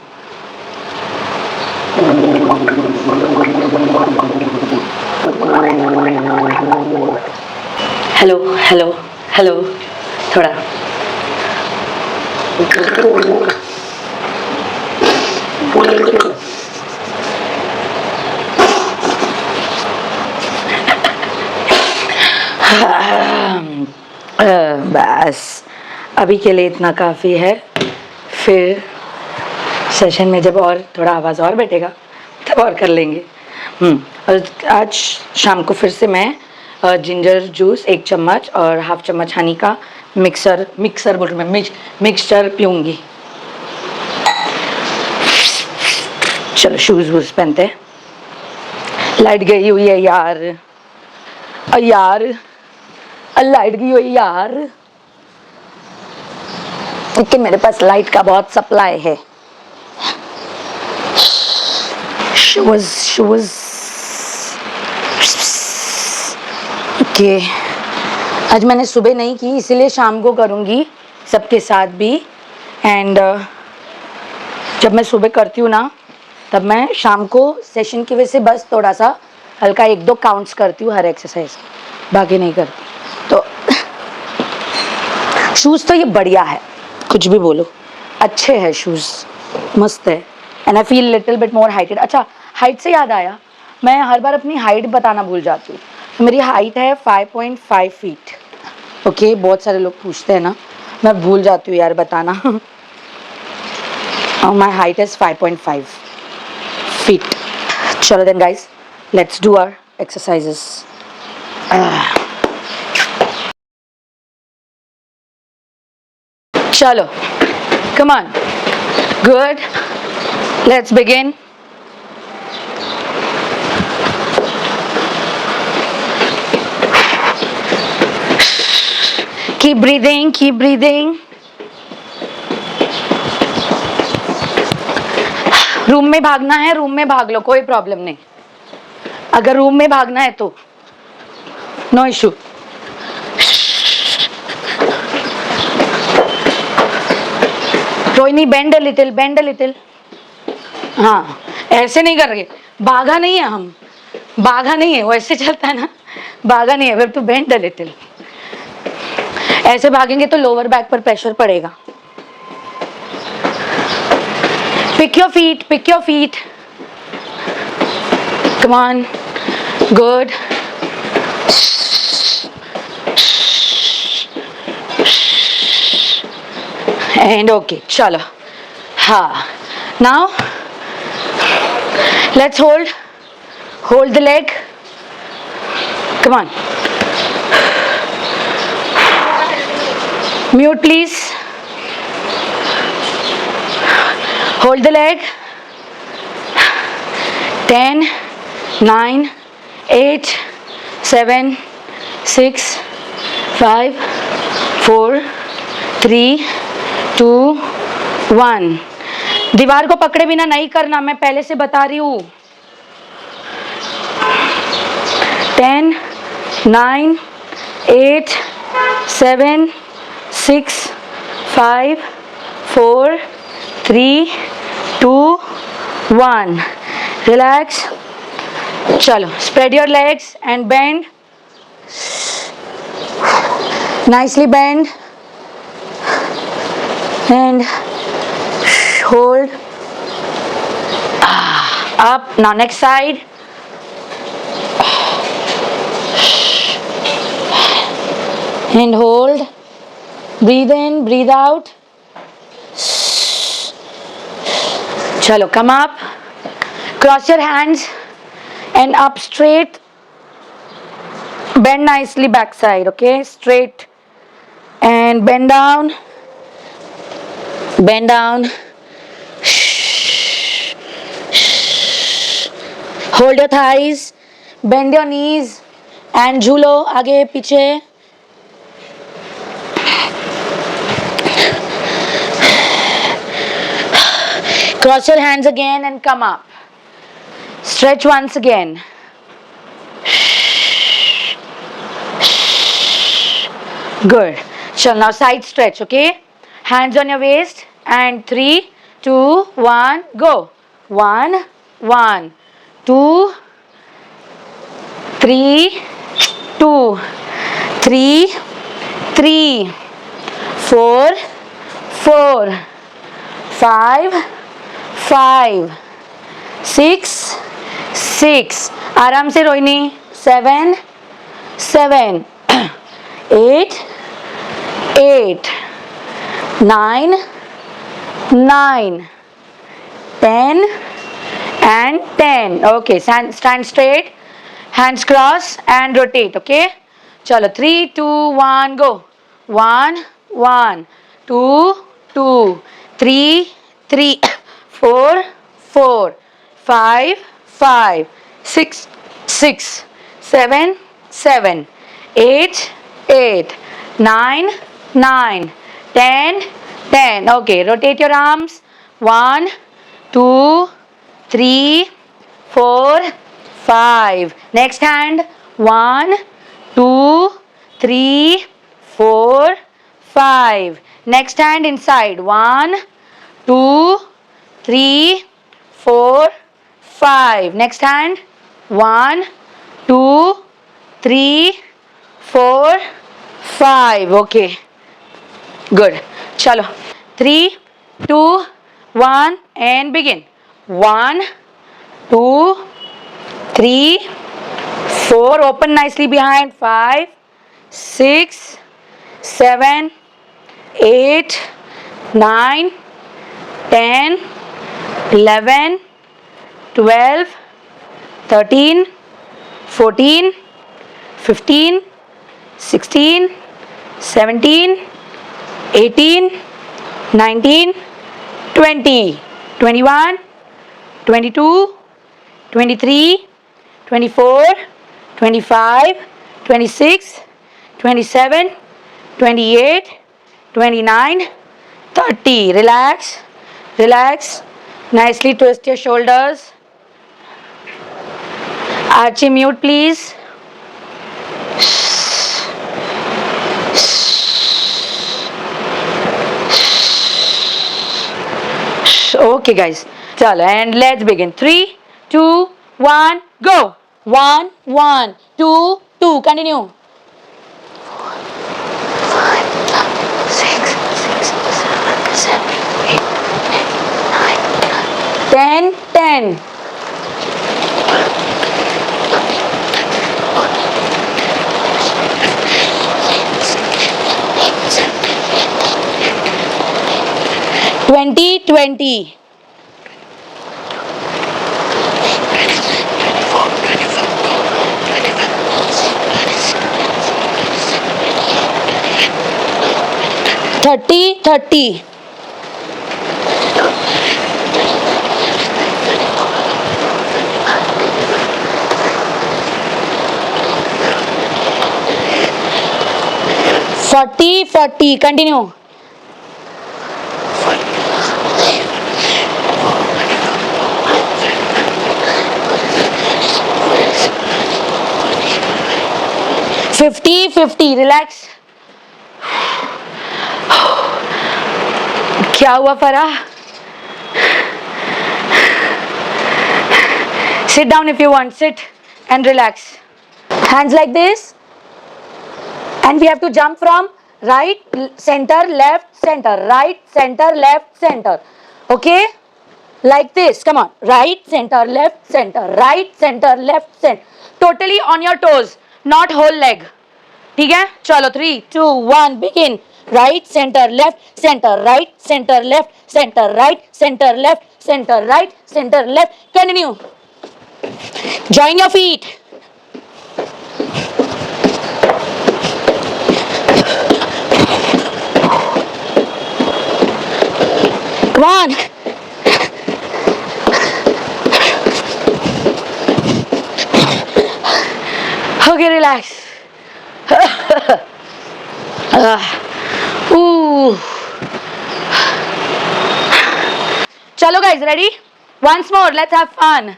Hello hello hello. थोड़ा बस अभी के लिए इतना काफ़ी है. फिर सेशन में जब और थोड़ा आवाज़ और बैठेगा तब और कर लेंगे. और आज शाम को फिर से मैं जिंजर जूस 1 चम्मच और हाफ चम्मच हनी का मिक्सर बोल रही मैं मिक्सचर पीऊँगी. चलो शूज़ वूज़ पहनते हैं. लाइट गई हुई है यार. लाइट गई हुई यार. लेकिन मेरे पास लाइट का बहुत सप्लाई है. Shoes okay. आज मैंने सुबह नहीं की इसीलिए शाम को करूँगी सबके साथ भी. एंड जब मैं सुबह करती हूँ ना तब मैं शाम को सेशन की वजह से बस थोड़ा सा हल्का 1-2 काउंट्स करती हूँ हर एक्सरसाइज, बाकी नहीं करती. तो शूज़ तो ये बढ़िया है, कुछ भी बोलो, अच्छे हैं शूज़, मस्त है. And I feel little bit more heighted. अच्छा, हाइट से याद आया, मैं हर बार अपनी हाइट बताना भूल जाती हूँ. तो मेरी हाइट है 5.5 फीट. ओके, बहुत सारे लोग पूछते हैं ना, मैं भूल जाती हूँ यार बताना. My height is 5.5 feet. चलो then guys, let's do our exercises. चलो, come on. Good. Let's begin. Keep breathing, keep breathing. Room में भागना है, रूम में भाग लो, कोई प्रॉब्लम नहीं. अगर रूम में भागना है तो no issue. Rohini bend a little. हाँ, ऐसे नहीं कर रहे. भागा नहीं है हम, भागा नहीं है, वो ऐसे चलता है ना, भागा नहीं है. We've to bend a little. ऐसे भागेंगे तो लोअर बैक पर प्रेशर पड़ेगा. Pick your feet. Come on. Good. And okay, चलो. हाँ, now let's hold the leg. Come on. Mute please. Hold the leg. 10, 9, 8, 7, 6, 5, 4, 3, 2, 1. दीवार को पकड़े बिना नहीं करना, मैं पहले से बता रही हूँ. 10, 9, 8, 7, 6, 5, 4, 3, 2, 1. Relax. चलो, spread your legs and bend. Nicely bend. And hold. Up. Now next side. And hold. Breathe in, breathe out. Chalo, come up. Cross your hands and up straight bend nicely back side, okay, straight, and bend down, bend down, hold your thighs, bend your knees and झूलो आगे पीछे. Cross your hands again and come up. Stretch once again. Good. Chal, now side stretch, okay? Hands on your waist and 3, 2, 1, go. 1, 1, 2, 3, 2, 3, 3, 4, 4, 5, 5, 6, 6. आराम से Rohini. 7, 7, 8, 8, 9, 9, 10 and 10. Okay, stand straight, hands cross and rotate, okay? Chalo, 3, 2, 1, go. 1, 1, 2, 2, 3, 3, 4, 4, 5, 5, 6, 6, 7, 7, 8, 8, 9, 9, 10, 10. Okay, rotate your arms. 1, 2, 3, 4, 5. Next hand. 1, 2, 3, 4, 5. Next hand inside. 1, 2, 3, 4, 5. Next hand. 1, 2, 3, 4, 5. Okay. Good. Chalo. 3, 2, 1 and begin. 1, 2, 3, 4. Open nicely behind. 5, 6, 7, 8, 9, 10, 11, 12, 13, 14, 15, 16, 17, 18, 19, 20, 21, 22, 23, 24, 25, 26, 27, 28, 29, 30. Relax, relax. Nicely twist your shoulders. Archie, mute please. Okay guys, chalo, and let's begin. 3, 2, 1, go. 1, 1, 2, 2. Continue. 10, 10. 20, 20. 30, 30. 40, 40. Continue. 50, 50. Relax. क्या हुआ Farah? Sit down if you want. Sit and relax. Hands like this. And we have to jump from right, center, left, center, right, center, left, center. Okay? Like this. Come on. Right, center, left, center, right, center, left, center. Totally on your toes. Not whole leg. ठीक है? चलो 3, 2, 1, begin. Right, center, left, center, right, center, left, center, right, center, left, center, right, center, left. Continue. Join your feet. Come on. Okay, relax. Ooh. Chalo guys, ready? Once more, let's have fun.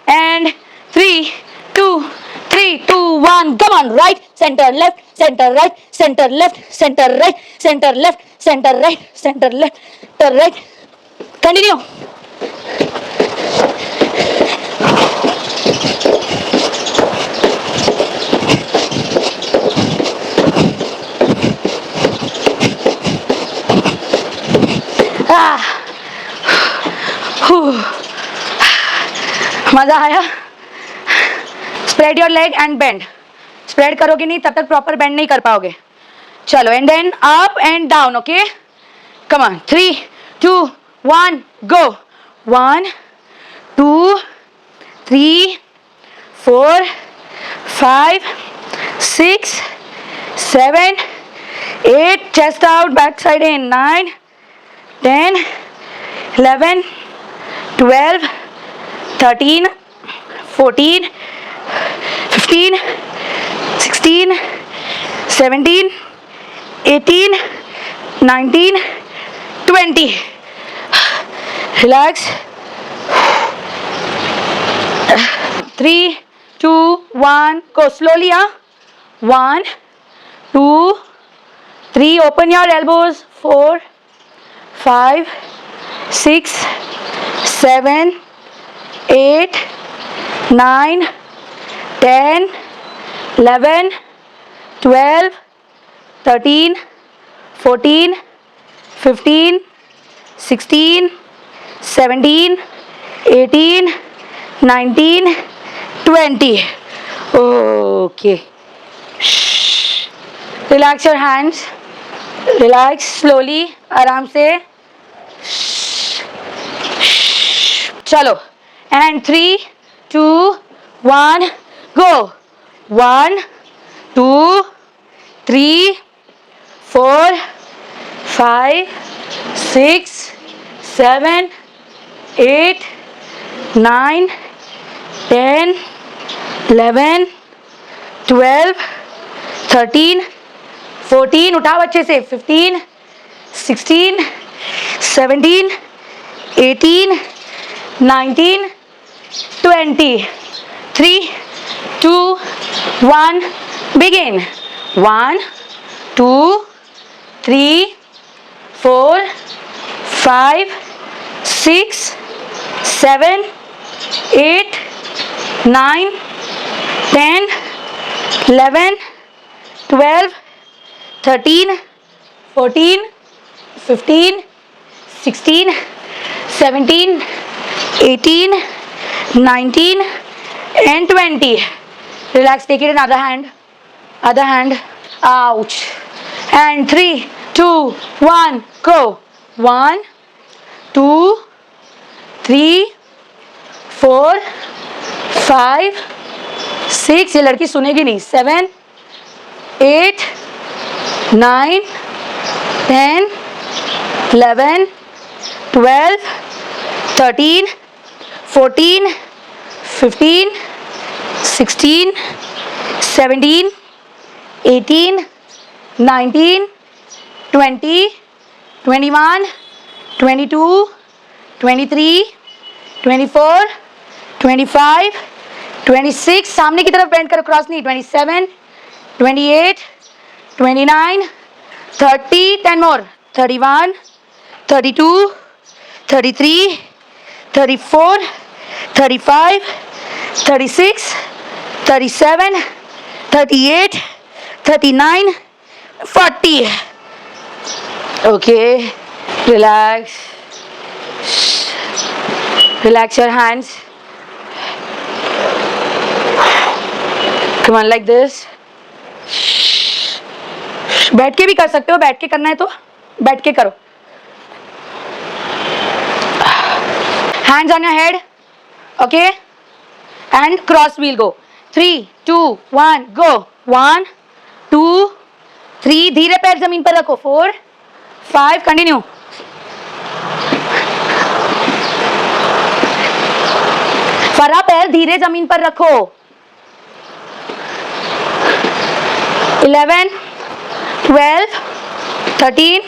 And 3, 2, 3, 2, 1. Come on, right, center, left, center, right, center, left, center, right, center, left, center, right, center, left, center, right. Continue. मजा आया? Spread your leg and bend. Spread करोगे नहीं तब तक proper bend नहीं कर पाओगे. चलो, and then up and down. Okay, come on. 3, 2, 1, go. 1, 2, 3, 4, 5, 6, 7, 8. Chest out, back side in. 9, 10, 11, 12, 13, 14, 15, 16, 17, 18, 19, 20. Relax. 3, 2, 1, go slowly. 1, 2, 3. Open your elbows. 4, 5, 6, 7, 8, 9, 10, 11, 12, 13, 14, 15, 16, 17, 18, 19, 20. Okay. Shh. Relax your hands. Relax slowly. आराम से. चलो. And 3, 2, 1, go. 1, 2, 3, 4, 5, 6, 7, 8, 9, 10, 11, 12, 13, 14. उठाओ अच्छे से. 15, 16, 17, 18, 19, 20. 3, 2, 1, begin. 1, 2, 3, 4, 5, 6, 7, 8, 9, 10, 11, 12, 13, 14, 15, 16, 17, 18, 19, and 20. Relax, take it in other hand. Other hand. Ouch. And 3, 2, 1, go. 1, 2, 3, 4, 5, 6. ये लड़की सुनेगी नहीं. 7, 8, 9, 10, 11, 12, 13, 14, 15, 16, 17, 18, 19, 20, 21, 22, 23, 24, 25, 26. सामने की तरफ बेंड करो, क्रॉस नहीं. 27, 28, 29, 30. 10 more. 31, 32, 33, 34, 35, 36, 37, 38, 39, 40. Okay, relax. Relax your hands. Come on, like this. बैठ के भी कर सकते हो. बैठ के करना है तो बैठ के करो. Hands on your head. Okay, and cross wheel go. 3, 2, 1, go. 1, 2, 3. धीरे पैर जमीन पर रखो. 4, 5. Continue. बड़ा पैर धीरे जमीन पर रखो। 11, 12, 13,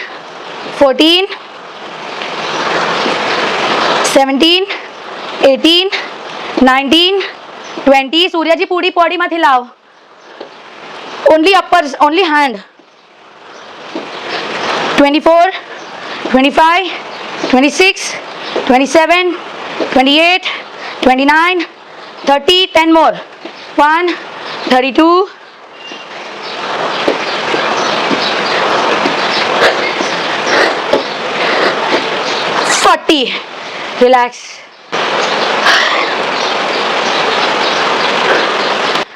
14, 17, 18, 19, 20। सूर्य जी पूरी बॉडी मत हिलाओ, only upper, only hand. 24, 25, 26, 27, 28, 29, 30, 10 more, 1, 32, 40, relax.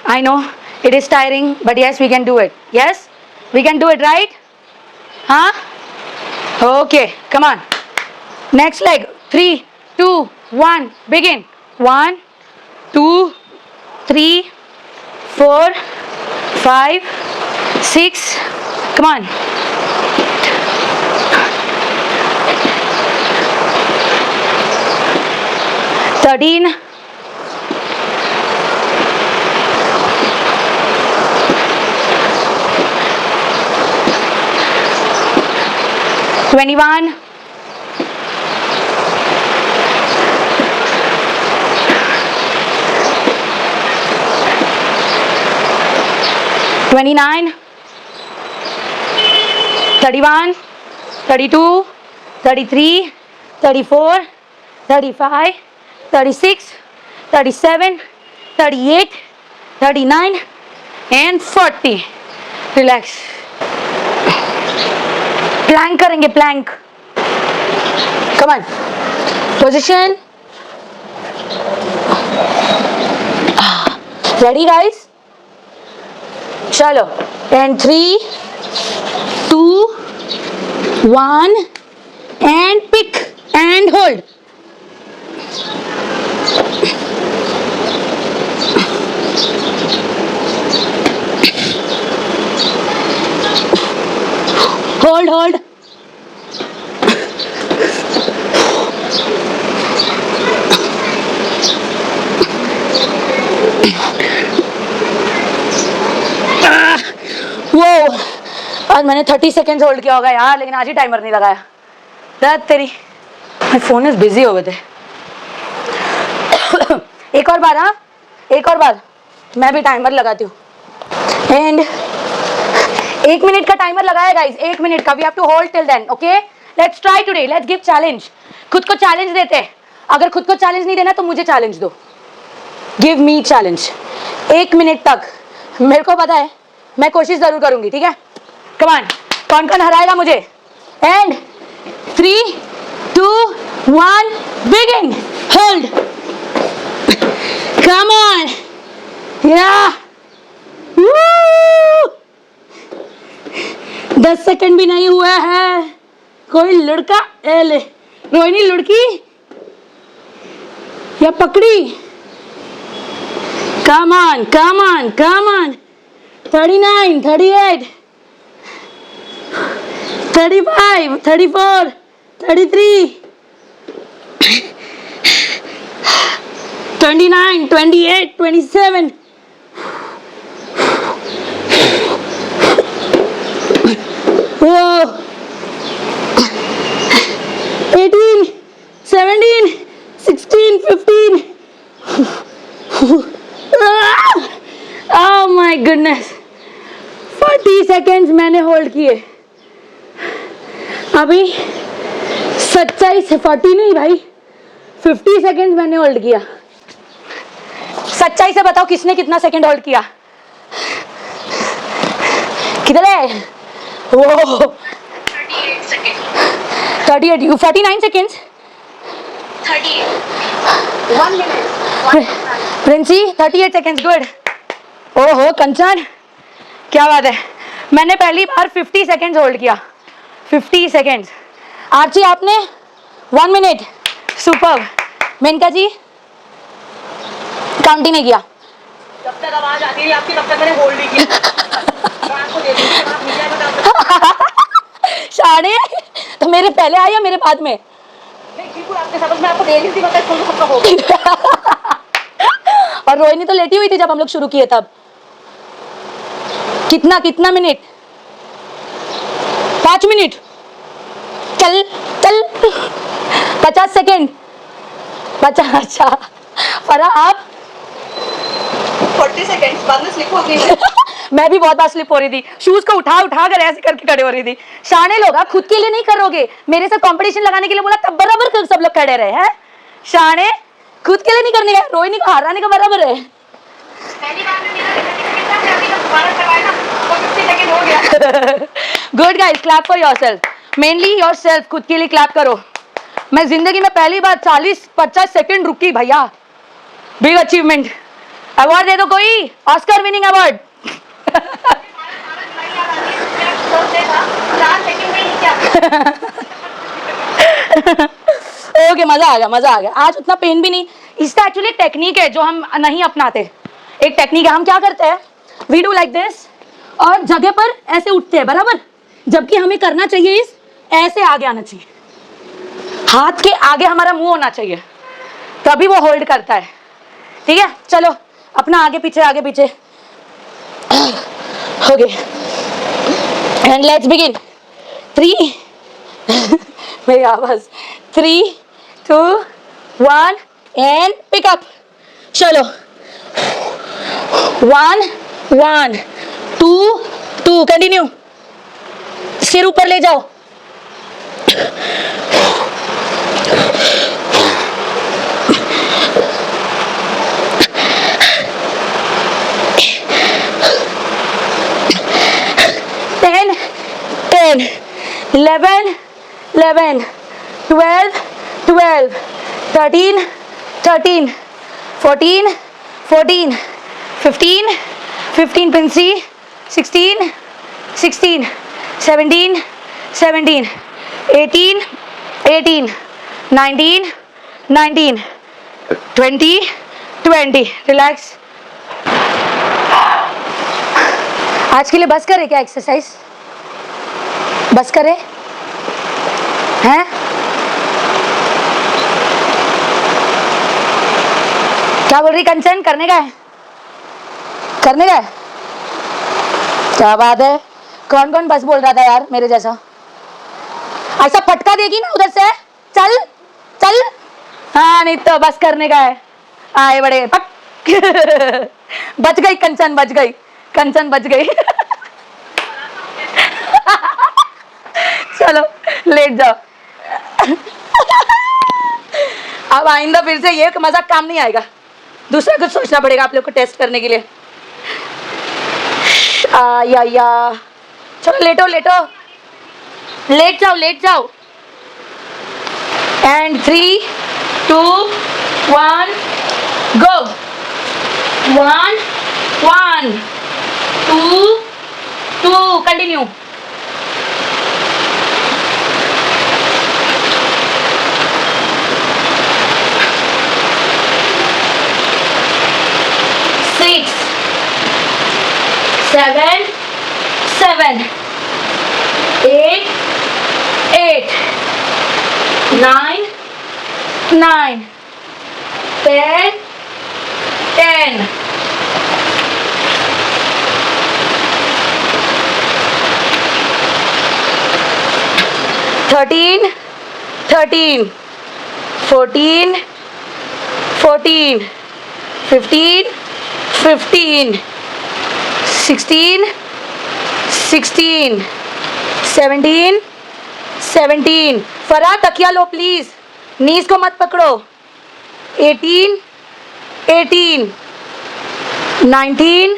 I know it is tiring, but yes, we can do it. Yes, we can do it, right? Huh? Okay, come on. Next leg. 3, 2, 1, begin. 1, 2, 3, 4, 5, 6. Come on. 13, 21, 29, 31, 32, 33, 34, 35, 36, 37, 38, 39 and 40. Relax. Plank करेंगे, plank. Come on, position. Ready guys? चलो, and 3, 2, 1 and pick and hold. Hold hold. वो आज मैंने 30 seconds hold किया होगा यार, लेकिन आज ही टाइमर नहीं लगाया। दर्द तेरी, माय फोन इज बिजी हो गए थे। एक और बार, हाँ एक और बार, मैं भी टाइमर लगाती हूँ। एंड 1 मिनट का टाइमर लगाया गाइस, 1 मिनट का। We have to hold till then, okay? Let's try today, let's give challenge. खुद को चैलेंज देते हैं। अगर खुद को चैलेंज नहीं देना तो मुझे चैलेंज दो। Give me challenge. 1 मिनट तक, मेरे को पता है, मैं कोशिश जरूर करूंगी, ठीक है? कम ऑन, कौन कौन हराएगा मुझे? And 3, 2, 1 begin. Hold, come on, या 10 सेकंड भी नहीं हुआ है। कोई लड़का, ए ले रोहिणी, लड़की या पकड़ी? Come on, come on, come on. 39, 38, 35, 34, 33, 29, 28, 27. Whoa. 18, 17, 16, 15. Oh my goodness. 40 seconds मैंने होल्ड किए। अभी सच्चाई से 40 नहीं भाई, 50 सेकेंड मैंने होल्ड किया। सच्चाई से बताओ किसने कितना सेकेंड होल्ड किया? किधर है वो? 38 seconds. 38, you 49 seconds. 38. 1 minute. Princy 38 seconds, good. ओहो कंचन, क्या बात है। मैंने पहली बार 50 सेकेंड्स होल्ड किया। 50 सेकेंड्स। आरची आपने 1 मिनट। सुपर्ब। मेनका जी काउंटिंग नहीं किया। जब तक आवाज आती है आपकी तब तक मैंने होल्ड नहीं किया। मैं आपको दे दूंगी, आप मुझे बता दो। साढ़े तो मेरे पहले आए या मेरे बाद में? नहीं बिल्कुल आपके समझ में आपको दे रही थी, मतलब इसको सबका हो गया। और रोहिणी तो लेटी हुई थी जब हम लोग शुरू किए तब। कितना मिनट? 5 मिनट। चल 50 सेकेंड। 50। अच्छा फरा आप? 40 सेकंड्स बाद में स्लिप हो गई मैं भी बहुत बार स्लिप हो रही थी, शूज को उठा कर ऐसे करके खड़े हो रही थी। शाने लोग खुद के लिए नहीं करोगे, मेरे से कंपटीशन लगाने के लिए बोला तब बराबर सब लोग खड़े रहे हैं। शाने खुद के लिए नहीं करने का, रोहिणी को हराने का बराबर है। पहली बार में मेरा 30 सेकंड था, अभी तक दोबारा करवाया ना तो 50 सेकंड हो गया। Good guys, clap for yourself, mainly yourself, खुद के लिए क्लैप करो। मैं जिंदगी में पहली बार 40-50 सेकंड रुकी भैया, बिग अचीवमेंट। अवार्ड दे दो कोई, ऑस्कर विनिंग अवार्ड। ओके, मजा आ गया। आज उतना पेन भी नहीं। इसका एक्चुअली टेक्निक है जो हम नहीं अपनाते। एक टेक्निक है, हम क्या करते हैं, वी डू लाइक दिस और जगह पर ऐसे उठते हैं बराबर, जबकि हमें करना चाहिए इस ऐसे आगे आना चाहिए, हाथ के आगे हमारा मुंह होना चाहिए, तभी वो होल्ड करता है। ठीक है, चलो अपना आगे पीछे ओके एंड लेट्स बिगिन। 3 मेरी आवाज 3, 2, 1 एंड पिक अप। चलो 1, 1, 2, 2, कंटिन्यू, सिर ऊपर ले जाओ। Ten, 11, 11, 12, 12, 13, 13, 14, 14, 15, 15 Pincy, 16, 16, 17, 17, 18, 18, 19, 19, 20, 20. Relax. आज के लिए बस करे क्या एक्सरसाइज? बस करे हैं? क्या बोल रही कंचन? करने का है? क्या बात है। कौन कौन बस बोल रहा था यार मेरे जैसा? ऐसा फटका देगी ना उधर से, चल चल। हाँ नहीं तो बस करने का है। आए बड़े पक। बच गई कंचन, बच गई। चलो लेट जाओ। अब आइंदा फिर से ये मजाक काम नहीं आएगा, दूसरा कुछ सोचना पड़ेगा आप लोग को टेस्ट करने के लिए। या चलो लेट जाओ। And 3, 2, 1 go. 1, 1, 2, 2, कंटिन्यू। Seven, 8, 9, 10, 13, 14, 15, 16, 17। फरा तकिया लो प्लीज, नीज को मत पकड़ो। 18, 19,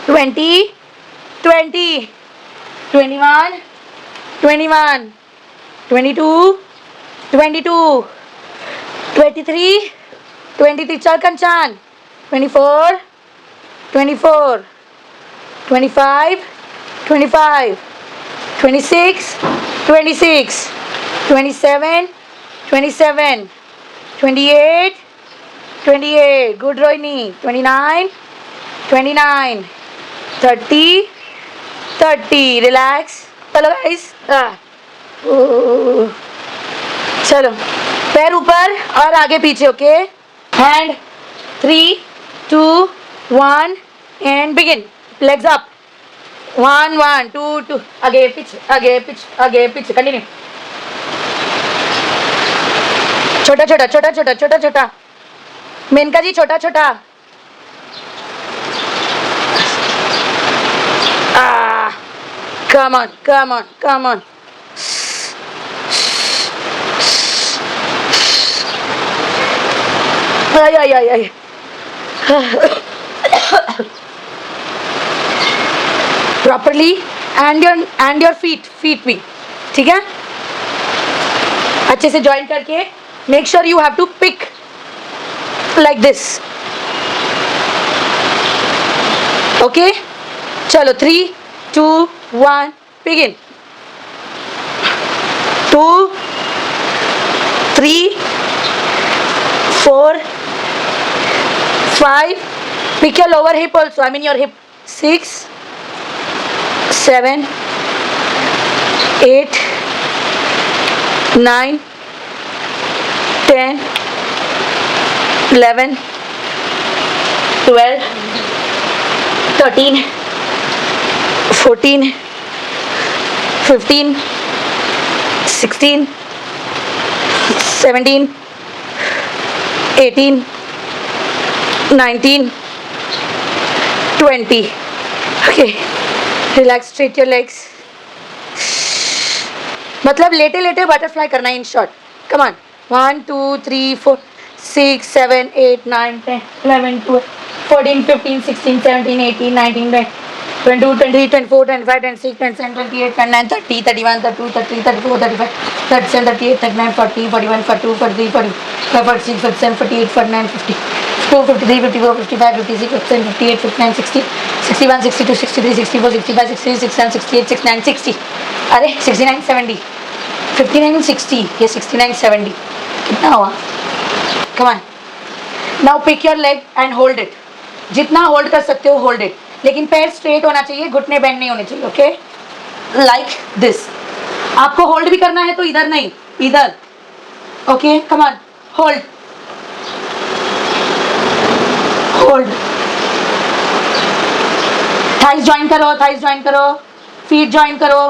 20, 21, 22, 23 चल कंचन। 24, 25, 26, 27, 27, 28, good Rohini. 29, 30, relax. चलो गाइस, चलो पैर ऊपर और आगे पीछे, okay. Hand 3, 2, 1 and begin. Legs up. 1, 1, 2, 2. आगे पीछे, आगे पीछे, आगे पीछे. Continue. छोटा छोटा छोटा छोटा छोटा छोटा. मेनका जी छोटा छोटा. Come on, come on, come on. Ay, ay, ay, ay. Properly and your feet भी, ठीक है? अच्छे से join करके. Make sure you have to pick like this. Okay? चलो 3, 2, 1, begin. 2, 3, 4, 5. Pick your lower hip also. I mean your hip. 6, 7, 8, 9, 10, 11, 12, 13, 14, 15, 16, 17, 18, 19, 20. Okay, relax, straight your legs. मतलब लेटे लेटे बटरफ्लाई करना है इन शॉर्ट. Come on. 1, 2, 3, 4, 6, 7, 8, 9, 10, 11, 12, 14, 15, 16, 17, 18, 19, 20, 22, 23, 24, 25, 26, 27, 28, 29, 30, 31, 32, 33, 34, 35, 37, 38, 39, 40, 41, 42, 43, 45, 46, 47, 48, 49, 50, 52, 53, 54, 55, 56, 57, 58, 59, 60, 61, 62, 63, 64, 65, 66, 67, 68, 69, 60. अरे 69, 70, 59, 60, ये 69, 70. कितना हुआ? Come on. Now pick your leg and hold it. जितना होल्ड कर सकते हो होल्ड इट. लेकिन पैर स्ट्रेट होना चाहिए, घुटने बेंड नहीं होने चाहिए. Okay, like this. आपको होल्ड भी करना है तो इधर नहीं, इधर. Okay, come on, hold, hold. Thighs join करो, थाइस ज्वाइन करो, फीट ज्वाइन करो.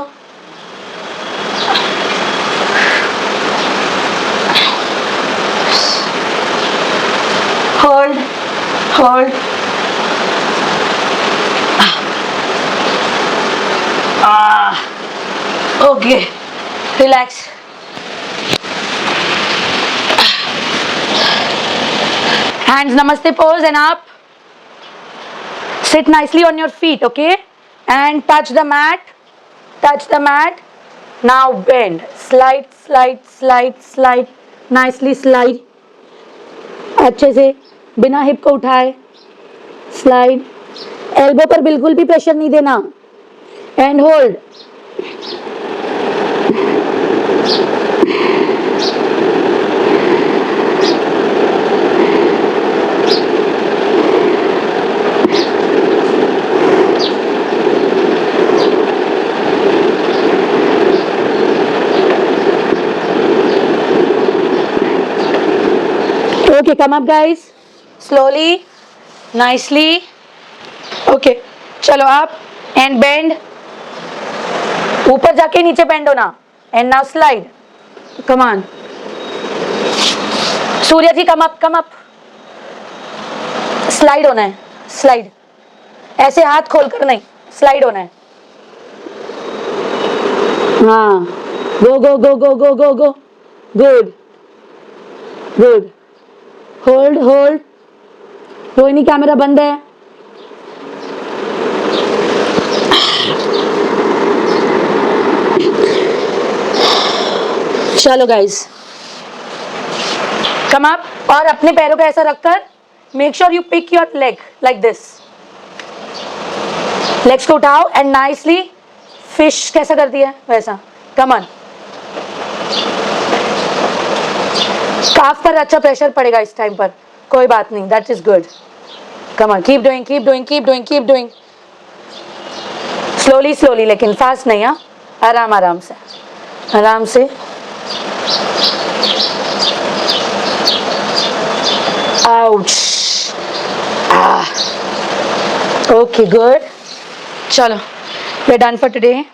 Hold, hold. Okay, relax. Hands namaste pose and up. Sit nicely on your feet, okay? And touch the mat. Touch the mat. Now bend. Slide, slide, slide, slide. Nicely slide. अच्छे से बिना hip को उठाए. Slide. Elbow पर बिल्कुल भी pressure नहीं देना. And hold. Okay, come up guys. Slowly, nicely. Okay, चलो आप and bend. ऊपर जाके नीचे बेंड होना. And now slide. Come on. Surya ji come up, come up. Slide होना है. Slide. ऐसे हाथ खोल कर नहीं. Slide होना है. हाँ. Go, go, go, go, go, go, go. Good. Good. Hold, hold. Rohini camera बंद है. चलो गाइस, कम अप. और अपने पैरों को ऐसा रखकर make sure you pick your leg like this. Legs को उठाओ एंड नाइसली फिश कैसा करती है वैसा. Come on. काफ पर अच्छा प्रेशर पड़ेगा इस टाइम पर. कोई बात नहीं, that is good. Come on, keep doing, keep doing, keep doing, keep doing. Slowly slowly, लेकिन फास्ट नहीं. हाँ, आराम आराम से, आराम से. Ouch. Ah. Okay, good. Chalo, we're done for today.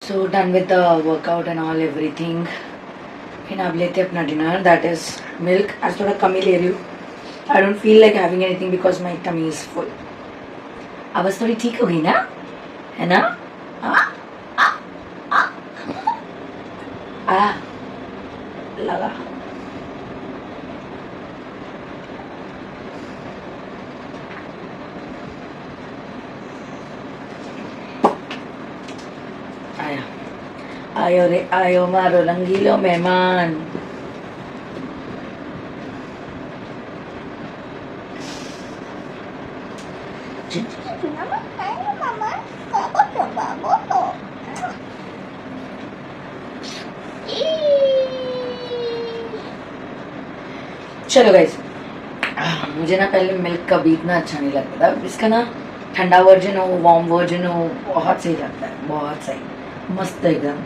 So done with the workout and all everything. फिर अब लेते हैं अपना डिनर, दैट इज मिल्क. आज थोड़ा कम ही ले रही हूँ. I don't feel like having anything because my tummy is full. आवाज थोड़ी ठीक हो गई ना, है ना? आ लगा. आया आयो रे आयो मारो रंगीलो मेहमान. चलो गाइस, मुझे ना पहले मिल्क का भी इतना अच्छा नहीं लगता था. इसका ना ठंडा वर्जन हो, वार्म वर्जन हो, बहुत सही लगता है, बहुत सही, मस्त एकदम.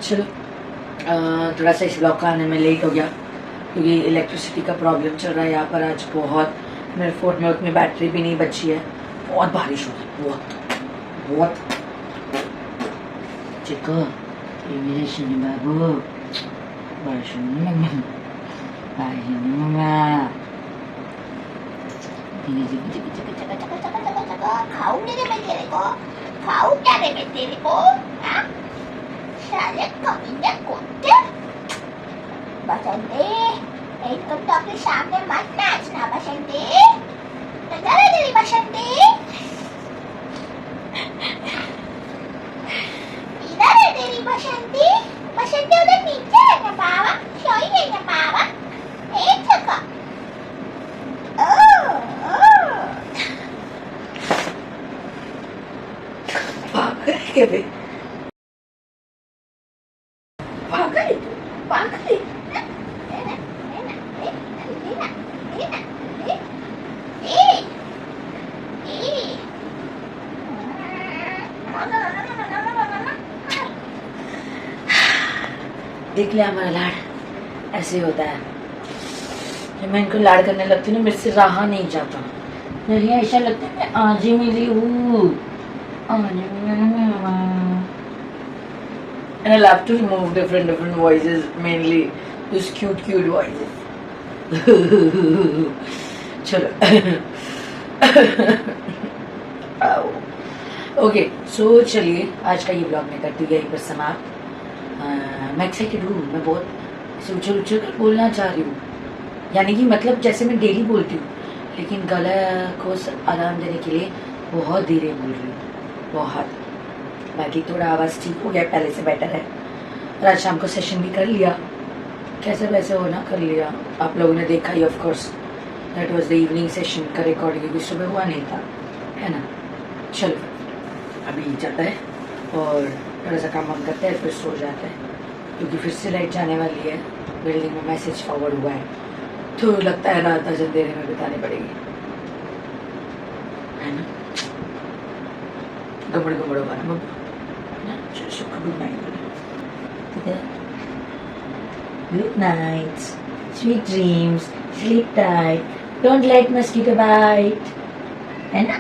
चलो थोड़ा सा इस ब्लॉग का आने में लेट हो गया क्योंकि इलेक्ट्रिसिटी का प्रॉब्लम चल रहा है यहाँ पर आज बहुत. मेरे फोन में उतनी बैटरी भी नहीं बची है. बहुत बारिश हो रही है, बहुत बहुत. चिको ये मेरे शनि बाबू, बारिश होने लगा, बारिश होने लगा. खाऊ मेरे में तेरे को, खाऊ क्या रे मैं तेरे को, हाँ? साले कमीने कुत्ते. बसंती, एक तो अपने सामने मत नाचना बसंती. इधर है तेरी बसंती. इधर है तेरी बसंती. बसंती उधर नीचे है ना बाबा, सोई है ना बाबा. एक जगह. के बे पागल पागल. देख लिया हमारा लाड़ ऐसे ही होता है. जब मैं इनको लाड़ करने लगती हूँ ना, मेरे से रहा नहीं जाता. नहीं ऐसा लगता है मैं आज ही मिली हूँ. And I'll have to remove different voices, mainly those cute voices. चलो. ओके सो चलिए आज का ये ब्लॉग मैं करती गई पर समाप्त. मैं एक्साइटेड हूँ, मैं बहुत ऐसे उछल कर बोलना चाह रही हूँ. यानी कि मतलब जैसे मैं डेली बोलती हूँ, लेकिन गला को आराम देने के लिए बहुत धीरे बोल रही हूँ, बहुत. बाकी थोड़ा आवाज़ ठीक हो गया, पहले से बेटर है. और आज शाम को सेशन भी कर लिया, कैसे वैसे होना कर लिया. आप लोगों ने देखा ही of course, that was the evening session का रिकॉर्डिंग, क्योंकि सुबह हुआ नहीं था, है ना. चलो अभी जाता है और थोड़ा सा काम वाम करते हैं, फिर सो जाते हैं क्योंकि फिर से लाइट जाने वाली है. बिल्डिंग में मैसेज फॉरवर्ड हुआ है तो लगता है रात आज अंधेरे में बितानी पड़ेगी, है ना. गमड़ गमड़ होगा ना बब्बा. Good night. Good night. Sweet dreams. Sleep tight. Don't let mosquito bite. है ना?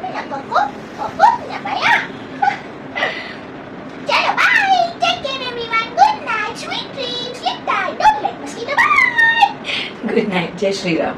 मेरा कोको कोको ना माया. चलो bye. Take care everyone. Good night. Sweet dreams. Sleep tight. Don't let mosquito bite. Good night. जय श्री राम.